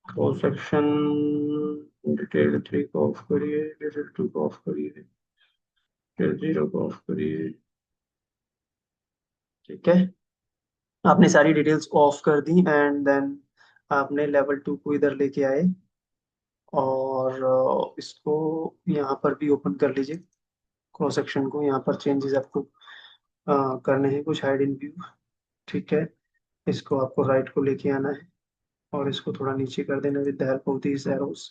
क्रॉस सेक्शन? डिटेल 3 को ऑफ करिए, डिटेल 2 को ऑफ करिए, डिटेल 0 को ऑफ करिए। ठीक है, आपने सारी डिटेल्स ऑफ कर दी, एंड देन आपने लेवल 2 को इधर लेके आए, और इसको यहाँ पर भी ओपन कर लीजिए, क्रॉस सेक्शन को। यहाँ पर चेंजेस आपको करने हैं कुछ, हाइड इन व्यू। ठीक है, इसको आपको राइट को लेके आना है, और इसको थोड़ा नीचे कर देना with the help of these arrows,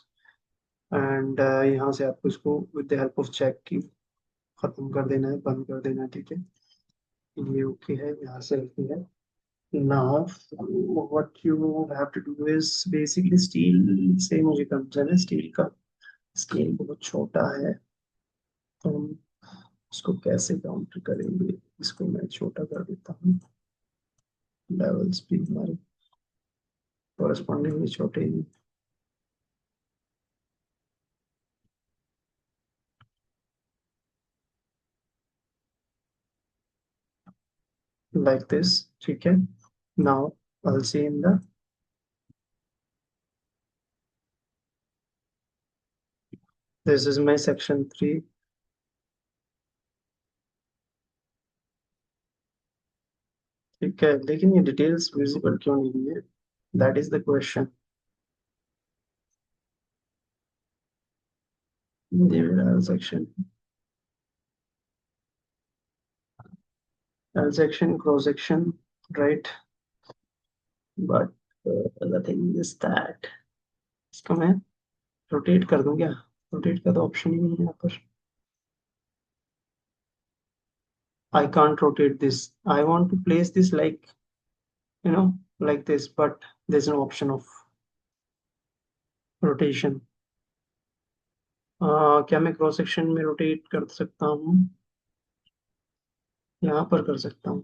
and यहाँ से आपको इसको with the help of check की खत्म कर देना है, बंद कर देना है। ठीक है, ये ओके है, यहाँ से ओके है। Now what you have to do is basically steel से मुझे कंसर्न है, स्टील का स्केल बहुत छोटा है, तो हम इसको कैसे काउंटर करेंगे? इसको मैं छोटा कर देता हूँ, लेवल्स भी हमारे कॉरेस्पॉन्डिंगली छोटे लाइक दिस, ठीक है। Now I'll see in the, this is my section 3। ठीक है, लेकिन ये डिटेल्स विजिबल क्यों नहीं है, दैट इज द क्वेश्चन। ये मेरा section, L section, cross section, right, but the thing is that इसको मैं रोटेट कर दूं क्या? रोटेट का तो ऑप्शन ही नहीं है यहाँ पर। I can't rotate this. I want to place this like, like this, but there's no option of rotation। क्या मैं क्रॉस सेक्शन में रोटेट कर सकता हूँ? यहाँ पर कर सकता हूँ।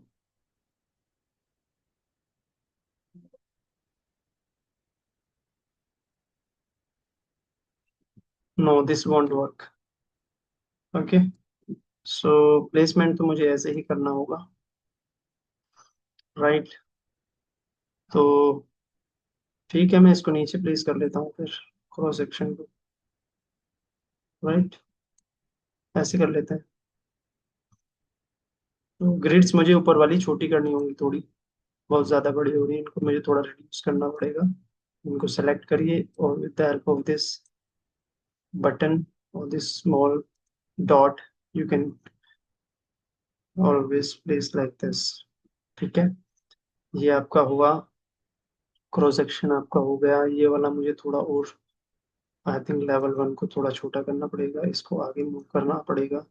No, this won't work. Okay, so placement तो मुझे ऐसे ही करना होगा, राइट। तो ठीक है, मैं इसको नीचे प्लेस कर लेता हूँ फिर, क्रॉस सेक्शन को, राइट, ऐसे कर लेते हैं। तो ग्रिड्स मुझे ऊपर वाली छोटी करनी होंगी थोड़ी, बहुत ज़्यादा बड़ी हो रही है, इनको मुझे थोड़ा रिड्यूस करना पड़ेगा। इनको सेलेक्ट करिए और with the help of this button or this small dot you can always place like this। ठीक है, ये आपका हुआ, क्रॉस सेक्शन आपका हो गया। ये वाला मुझे थोड़ा और, आई थिंक लेवल 1 को थोड़ा छोटा करना पड़ेगा, इसको आगे मूव करना पड़ेगा।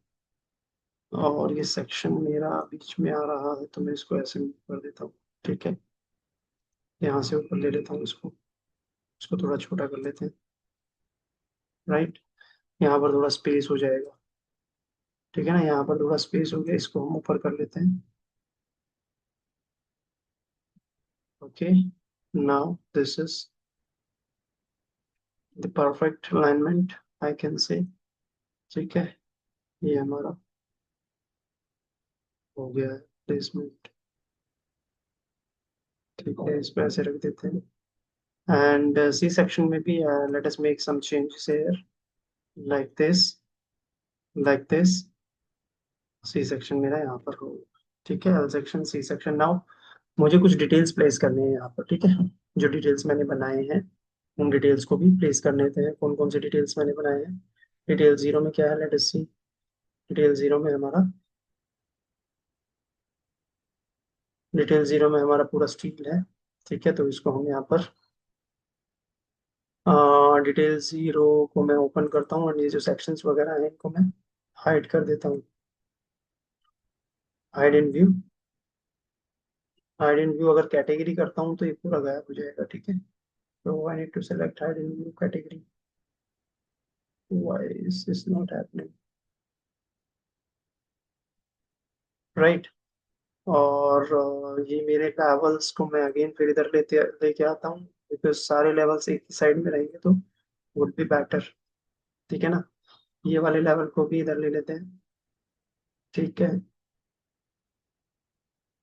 और ये सेक्शन मेरा बीच में आ रहा है तो मैं इसको ऐसे मूव कर देता हूँ, ठीक है। यहाँ से ऊपर ले लेता हूँ इसको, इसको थोड़ा छोटा कर लेते हैं, राइट। यहाँ पर थोड़ा स्पेस हो जाएगा, ठीक है ना, यहाँ पर थोड़ा स्पेस हो गया, इसको हम ऊपर कर लेते हैं। Okay, now this is the perfect alignment, I can say, ठीक है। ये हमारा हो गया है प्लेसमेंट, ठीक है, इसको ऐसे रख देते हैं। एंड सी सेक्शन में भी let us make some changes here, like this, like this. C section मेरा यहाँ पर होगा, ठीक है, L section, C section. Now मुझे कुछ डिटेल्स प्लेस करने हैं यहाँ पर, ठीक है। जो डिटेल्स मैंने बनाए हैं उन डिटेल्स को भी प्लेस करने थे। कौन कौन से डिटेल्स मैंने बनाए हैं? डिटेल जीरो में क्या है, लेट अस सी। डिटेल जीरो में हमारा, डिटेल जीरो में हमारा पूरा स्टील है, ठीक है। तो इसको हम यहाँ पर डिटेल जीरो को मैं ओपन करता हूँ और ये जो सेक्शंस वगैरह हैं इनको मैं हाइड कर देता हूँ। Hide in view, hide in view अगर कैटेगरी करता हूँ तो ये पूरा गायब हो जाएगा, ठीक है। तो I need to select hide in view category. Why is this not happening, right. और ये मेरे लेवल्स को मैं अगेन फिर इधर लेके आता हूँ, बिकॉज सारे लेवल्स एक ही साइड में रहेंगे तो वुड बी बेटर, ठीक है ना। ये वाले लेवल को भी इधर ले लेते हैं, ठीक है।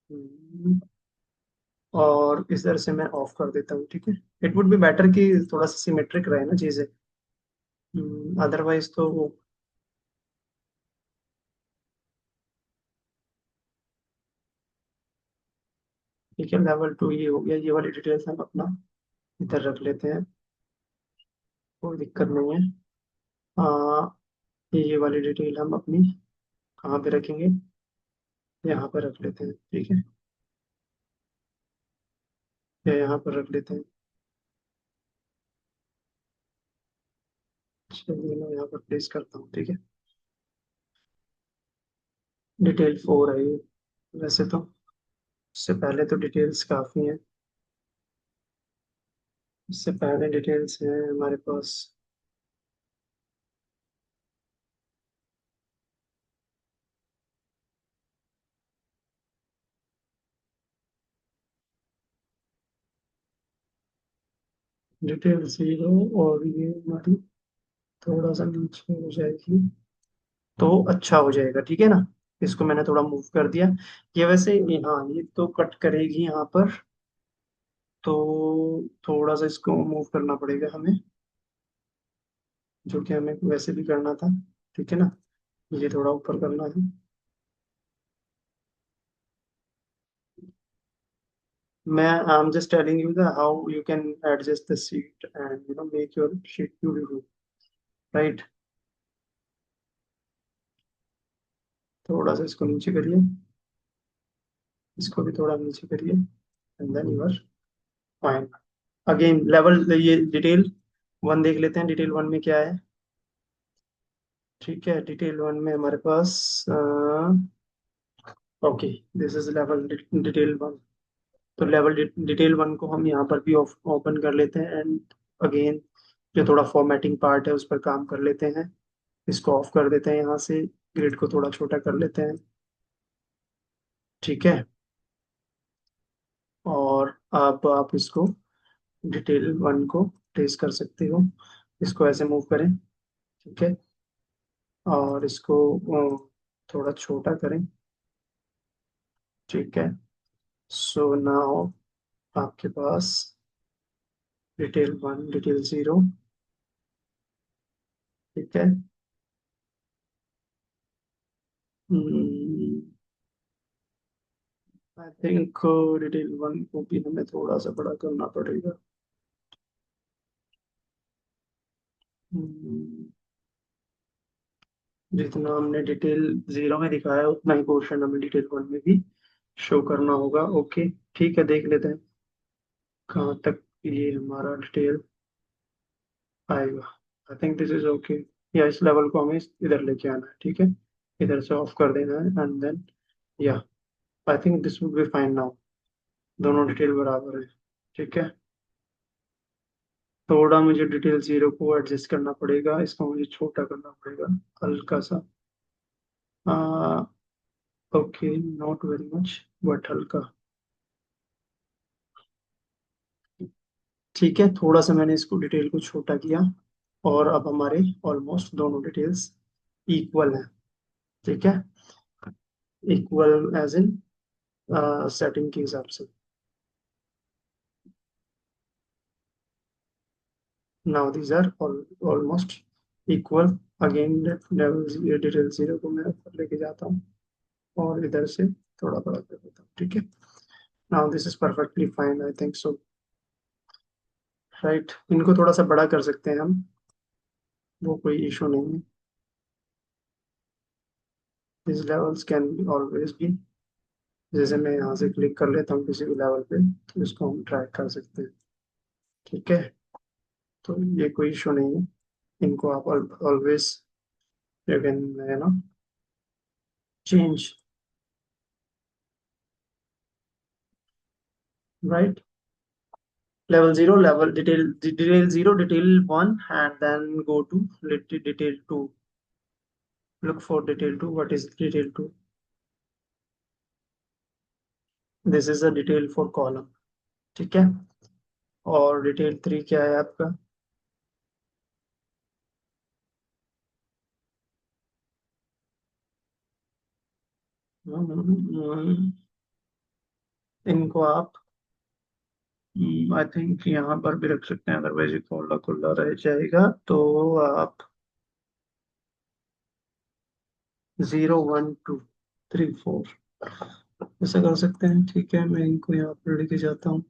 हम्म, और इस तरह से मैं ऑफ कर देता हूँ, ठीक है। इट वुड बी बेटर कि थोड़ा सा सिमेट्रिक रहे ना चीजें, अदरवाइज तो वो, ठीक है। लेवल 2 ये हो गया, ये वाली डिटेल्स हम अपना इधर रख लेते हैं, कोई दिक्कत नहीं है। ये वाली डिटेल हम अपनी कहाँ पे रखेंगे, यहाँ पर रख लेते हैं, ठीक है, या यहाँ पर रख लेते हैं। चलिए मैं यहाँ पर प्लेस करता हूँ, ठीक है। डिटेल 4 है ये, वैसे तो इससे पहले तो डिटेल्स काफ़ी हैं, इससे पहले डिटेल्स हैं हमारे पास। डिटेल जीरो, और ये हमारी थोड़ा सा नीचे हो जाएगी तो अच्छा हो जाएगा, ठीक है ना। इसको मैंने थोड़ा मूव कर दिया। ये वैसे हाँ, ये तो कट करेगी यहाँ पर, तो थोड़ा सा इसको मूव करना पड़ेगा हमें, जो कि हमें वैसे भी करना था, ठीक है ना। ये थोड़ा ऊपर करना है। मैं आई am just telling you the how you can adjust the sheet and make your sheet beautiful, right. थोड़ा सा इसको नीचे करिए, इसको भी थोड़ा नीचे करिए, and then you are fine. Again level, ये डिटेल वन देख लेते हैं, डिटेल वन में क्या है। ठीक है, डिटेल वन में हमारे पास okay, this is level detail one. तो लेवल डिटेल वन को हम यहाँ पर भी ओपन कर लेते हैं, एंड अगेन जो थोड़ा फॉर्मेटिंग पार्ट है उस पर काम कर लेते हैं। इसको ऑफ कर देते हैं, यहाँ से ग्रिड को थोड़ा छोटा कर लेते हैं, ठीक है। और अब आप इसको डिटेल वन को ट्रेस कर सकते हो। इसको ऐसे मूव करें, ठीक है, और इसको थोड़ा छोटा करें, ठीक है। सो नाउ आपके पास डिटेल वन, डिटेल जीरो, ठीक है। आई थिंक डिटेल वन को भी हमें थोड़ा सा बड़ा करना पड़ेगा। हम्म, जितना हमने डिटेल जीरो में दिखाया है उतना ही पोर्शन हमें डिटेल वन में भी शो करना होगा, ओके। ठीक है, देख लेते हैं कहाँ तक ये हमारा डिटेल आएगा। आई थिंक दिस इज ओके। या इस लेवल को हमें इधर लेके आना है, ठीक है। इधर से ऑफ कर देना है, एंड देन या आई think this would be fine now. दोनों डिटेल बराबर है, ठीक है। थोड़ा मुझे डिटेल जीरो को एडजस्ट करना पड़ेगा, इसको मुझे छोटा करना पड़ेगा हल्का सा। Okay, not very much, but हल्का, ठीक है। थोड़ा सा मैंने इसको डिटेल को छोटा किया, और अब हमारे ऑलमोस्ट दोनों डिटेल्स इक्वल हैं, ठीक है। इक्वल एज इन सेटिंग के हिसाब से। Now these are almost equal. Again level detail zero को मैं ऊपर लेके जाता हूँ, और इधर से थोड़ा बड़ा कर देता हूँ, ठीक है। Now this is perfectly fine, I think so, right. इनको थोड़ा सा बड़ा कर सकते हैं हम, वो कोई इशू नहीं है। This levels can be always be, जैसे मैं यहाँ से क्लिक कर लेता हूँ किसी भी लेवल पे, तो इसको हम ट्रैक कर सकते हैं, ठीक है। तो ये कोई इशू नहीं है। इनको आप always you can change, right. Level zero, level detail zero, detail one, and then go to detail two. Look for detail two, what is detail two? This is a detail for column, ठीक है। और detail three क्या है आपका? इनको आप I think यहाँ पर भी रख सकते हैं, अदरवाइज ये खुला खुला रह जाएगा, तो आप zero one two three four ऐसा कर सकते हैं, ठीक है। मैं इनको यहाँ पर लेके जाता हूँ।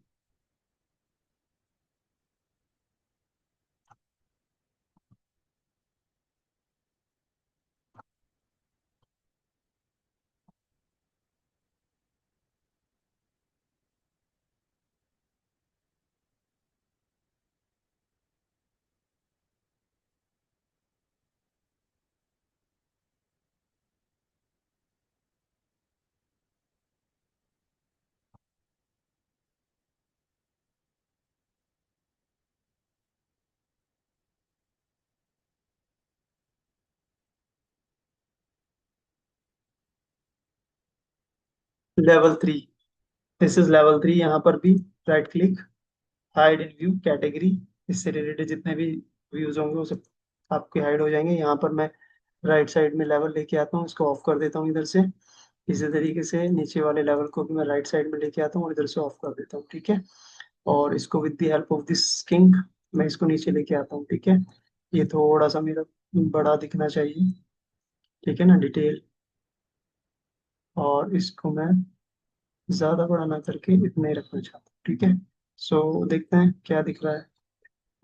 Level three, this is level three. यहाँ पर भी right click, hide in view category, इससे रिलेटेड जितने भी व्यूज होंगे वो सब आपके हाइड हो जाएंगे। यहाँ पर मैं राइट साइड में लेवल लेके आता हूँ, इसको ऑफ कर देता हूँ इधर से। इसी तरीके से नीचे वाले लेवल को भी मैं राइट साइड में लेके आता हूँ और इधर से ऑफ कर देता हूँ, ठीक है। और इसको with the help of this king मैं इसको नीचे लेके आता हूँ, ठीक है। ये थोड़ा सा मेरा बड़ा दिखना चाहिए, ठीक है ना, डिटेल। और इसको मैं ज्यादा बड़ा ना करके इतना ही रखना चाहता हूँ, ठीक है। सो देखते हैं क्या दिख रहा है।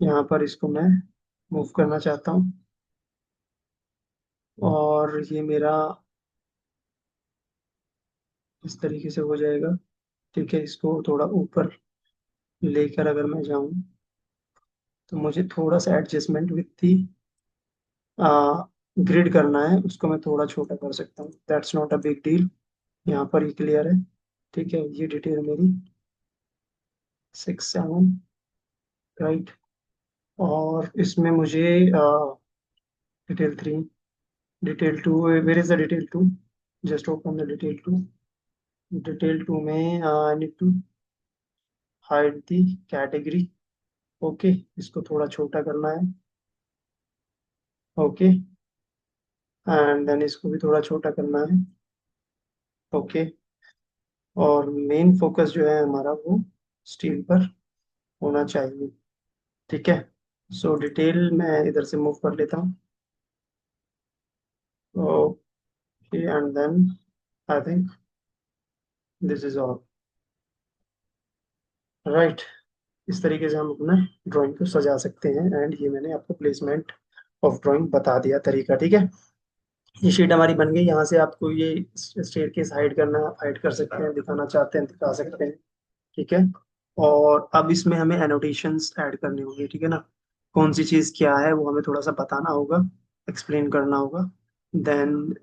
यहाँ पर इसको मैं मूव करना चाहता हूँ और ये मेरा इस तरीके से हो जाएगा, ठीक है। इसको थोड़ा ऊपर लेकर अगर मैं जाऊं तो मुझे थोड़ा सा एडजस्टमेंट विथ दी ग्रिड करना है, उसको मैं थोड़ा छोटा कर सकता हूँ, that's not a big deal. यहाँ पर ही क्लियर है, ठीक है। ये डिटेल मेरी 6 7, राइट। और इसमें मुझे detail 3, detail 2, where is the detail 2? Just open the detail 2। Detail 2 में I need to hide the category, okay. इसको थोड़ा छोटा करना है, ओके। एंड देन इसको भी थोड़ा छोटा करना है, ओके। और मेन फोकस जो है हमारा वो स्टील पर होना चाहिए, ठीक है। सो डिटेल मैं इधर से मूव कर लेता हूँ, okay. And then I think this is all, right. इस तरीके से हम अपना ड्राइंग को सजा सकते हैं। एंड ये मैंने आपको प्लेसमेंट ऑफ ड्राइंग बता दिया तरीका, ठीक है। ये शीट हमारी बन गई। यहाँ से आपको ये स्टेयरकेस हाइड करना है, आप हाइड कर सकते हैं, दिखाना चाहते हैं दिखा सकते हैं, ठीक है। और अब इसमें हमें एनोटेशंस ऐड करने होंगे, ठीक है ना। कौन सी चीज़ क्या है वो हमें थोड़ा सा बताना होगा, एक्सप्लेन करना होगा। देन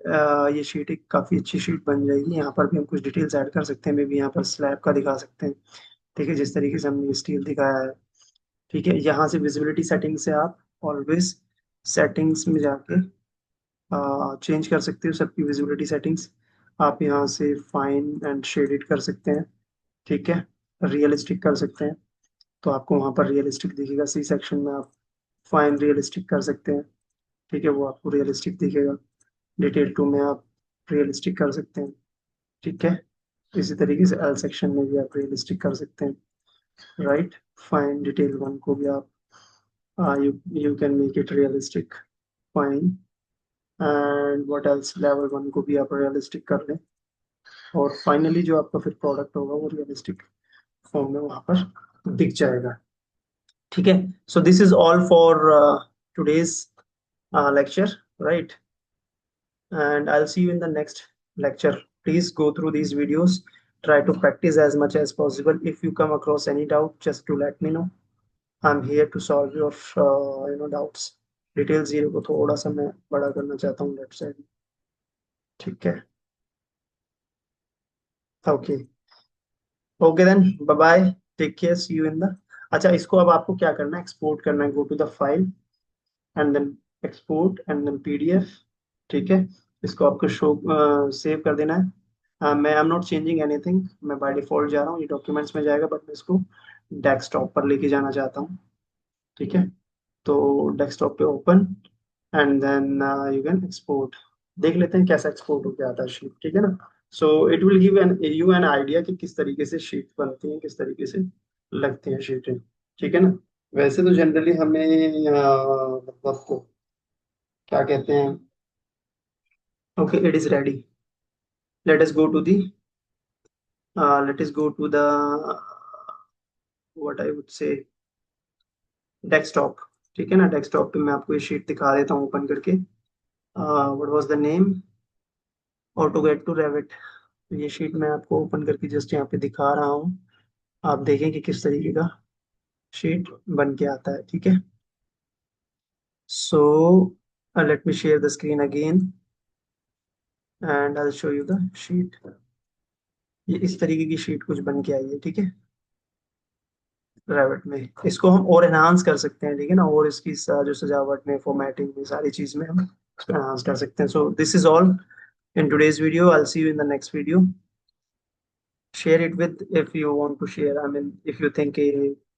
ये शीट एक काफ़ी अच्छी शीट बन जाएगी। यहाँ पर भी हम कुछ डिटेल्स ऐड कर सकते हैं, मे बी यहाँ पर स्लैब का दिखा सकते हैं, ठीक है, जिस तरीके से हमने स्टील दिखाया है, ठीक है। यहाँ से विजिबिलिटी सेटिंग से आप ऑलवेज सेटिंग्स में जाके चेंज कर सकते हो सबकी विजिबिलिटी सेटिंग्स। आप यहाँ से फाइन एंड शेडेड कर सकते हैं, ठीक है। रियलिस्टिक कर सकते हैं, तो आपको वहाँ पर रियलिस्टिक दिखेगा। सी सेक्शन में आप फाइन रियलिस्टिक कर सकते हैं, ठीक है, वो आपको रियलिस्टिक दिखेगा। डिटेल 2 में आप रियलिस्टिक कर सकते हैं, ठीक है। इसी तरीके से एल सेक्शन में भी आप रियलिस्टिक कर सकते हैं, राइट। फाइन डिटेल 1 को भी आप you you can make it realistic, fine. And what else, level 1 को भी आप रियलिस्टिक कर लें। और फाइनली जो आपका फिर प्रोडक्ट होगा वो रियलिस्टिक फॉर्म में वहां पर दिख जाएगा, ठीक है। So this is all for today's lecture, right? And I'll see you in the next lecture. Please go through these videos, try to practice as much as possible. If you come across any doubt, just to let me know. I'm here to solve your doubts. Detail 0 को थोड़ा सा मैं बड़ा करना चाहता हूँ left side, ठीक है। Okay, okay then, bye bye, take care, see you in the. अच्छा, इसको अब आपको क्या करना है, एक्सपोर्ट करना है। Go to the file and then export and then PDF, ठीक है। इसको आपको शो सेव कर देना है। मैं I am not changing anything, मैं बाय डिफॉल्ट जा रहा हूँ, ये डॉक्यूमेंट्स में जाएगा, बट मैं इसको डेस्कटॉप पर लेके जाना चाहता हूँ, ठीक है। तो डेस्कटॉप पे open and then you can export. देख लेते हैं कैसा एक्सपोर्ट होके आता है शीट, ठीक है ना। So it will give an you an idea कि किस तरीके से शीट बनती है, किस तरीके से लगती हैं शीटें, ठीक है ना। वैसे तो जनरली हमें मतलब क्या कहते हैं, okay, it is ready. Let us go to the let us go to the what I would say desktop, ठीक है ना। डेस्कटॉप पे मैं आपको ये शीट दिखा देता हूँ ओपन करके। व्हाट वाज द नेम, ऑटो गेट टू रेविट। ये शीट मैं आपको ओपन करके जस्ट यहाँ पे दिखा रहा हूँ, आप देखें कि किस तरीके का शीट बन के आता है, ठीक है। So let me share the screen again and I show you the sheet. ये इस तरीके की शीट कुछ बन के आई है, ठीक है, रेविट में। इसको हम और एनहांस कर सकते हैं, ठीक है ना। और इसकी जो सजावट में, फॉर्मेटिंग में, सारी चीज में हम इसको एनहांस कर सकते हैं। सो this is all in today's video. I will see you in the next video. share it with, if you want to share, I mean, if you think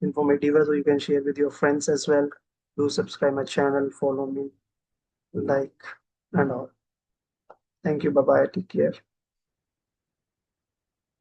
informative, so you can share with your friends as well. Do subscribe my channel, follow me, like, and all. Thank you. Bye bye. Take care.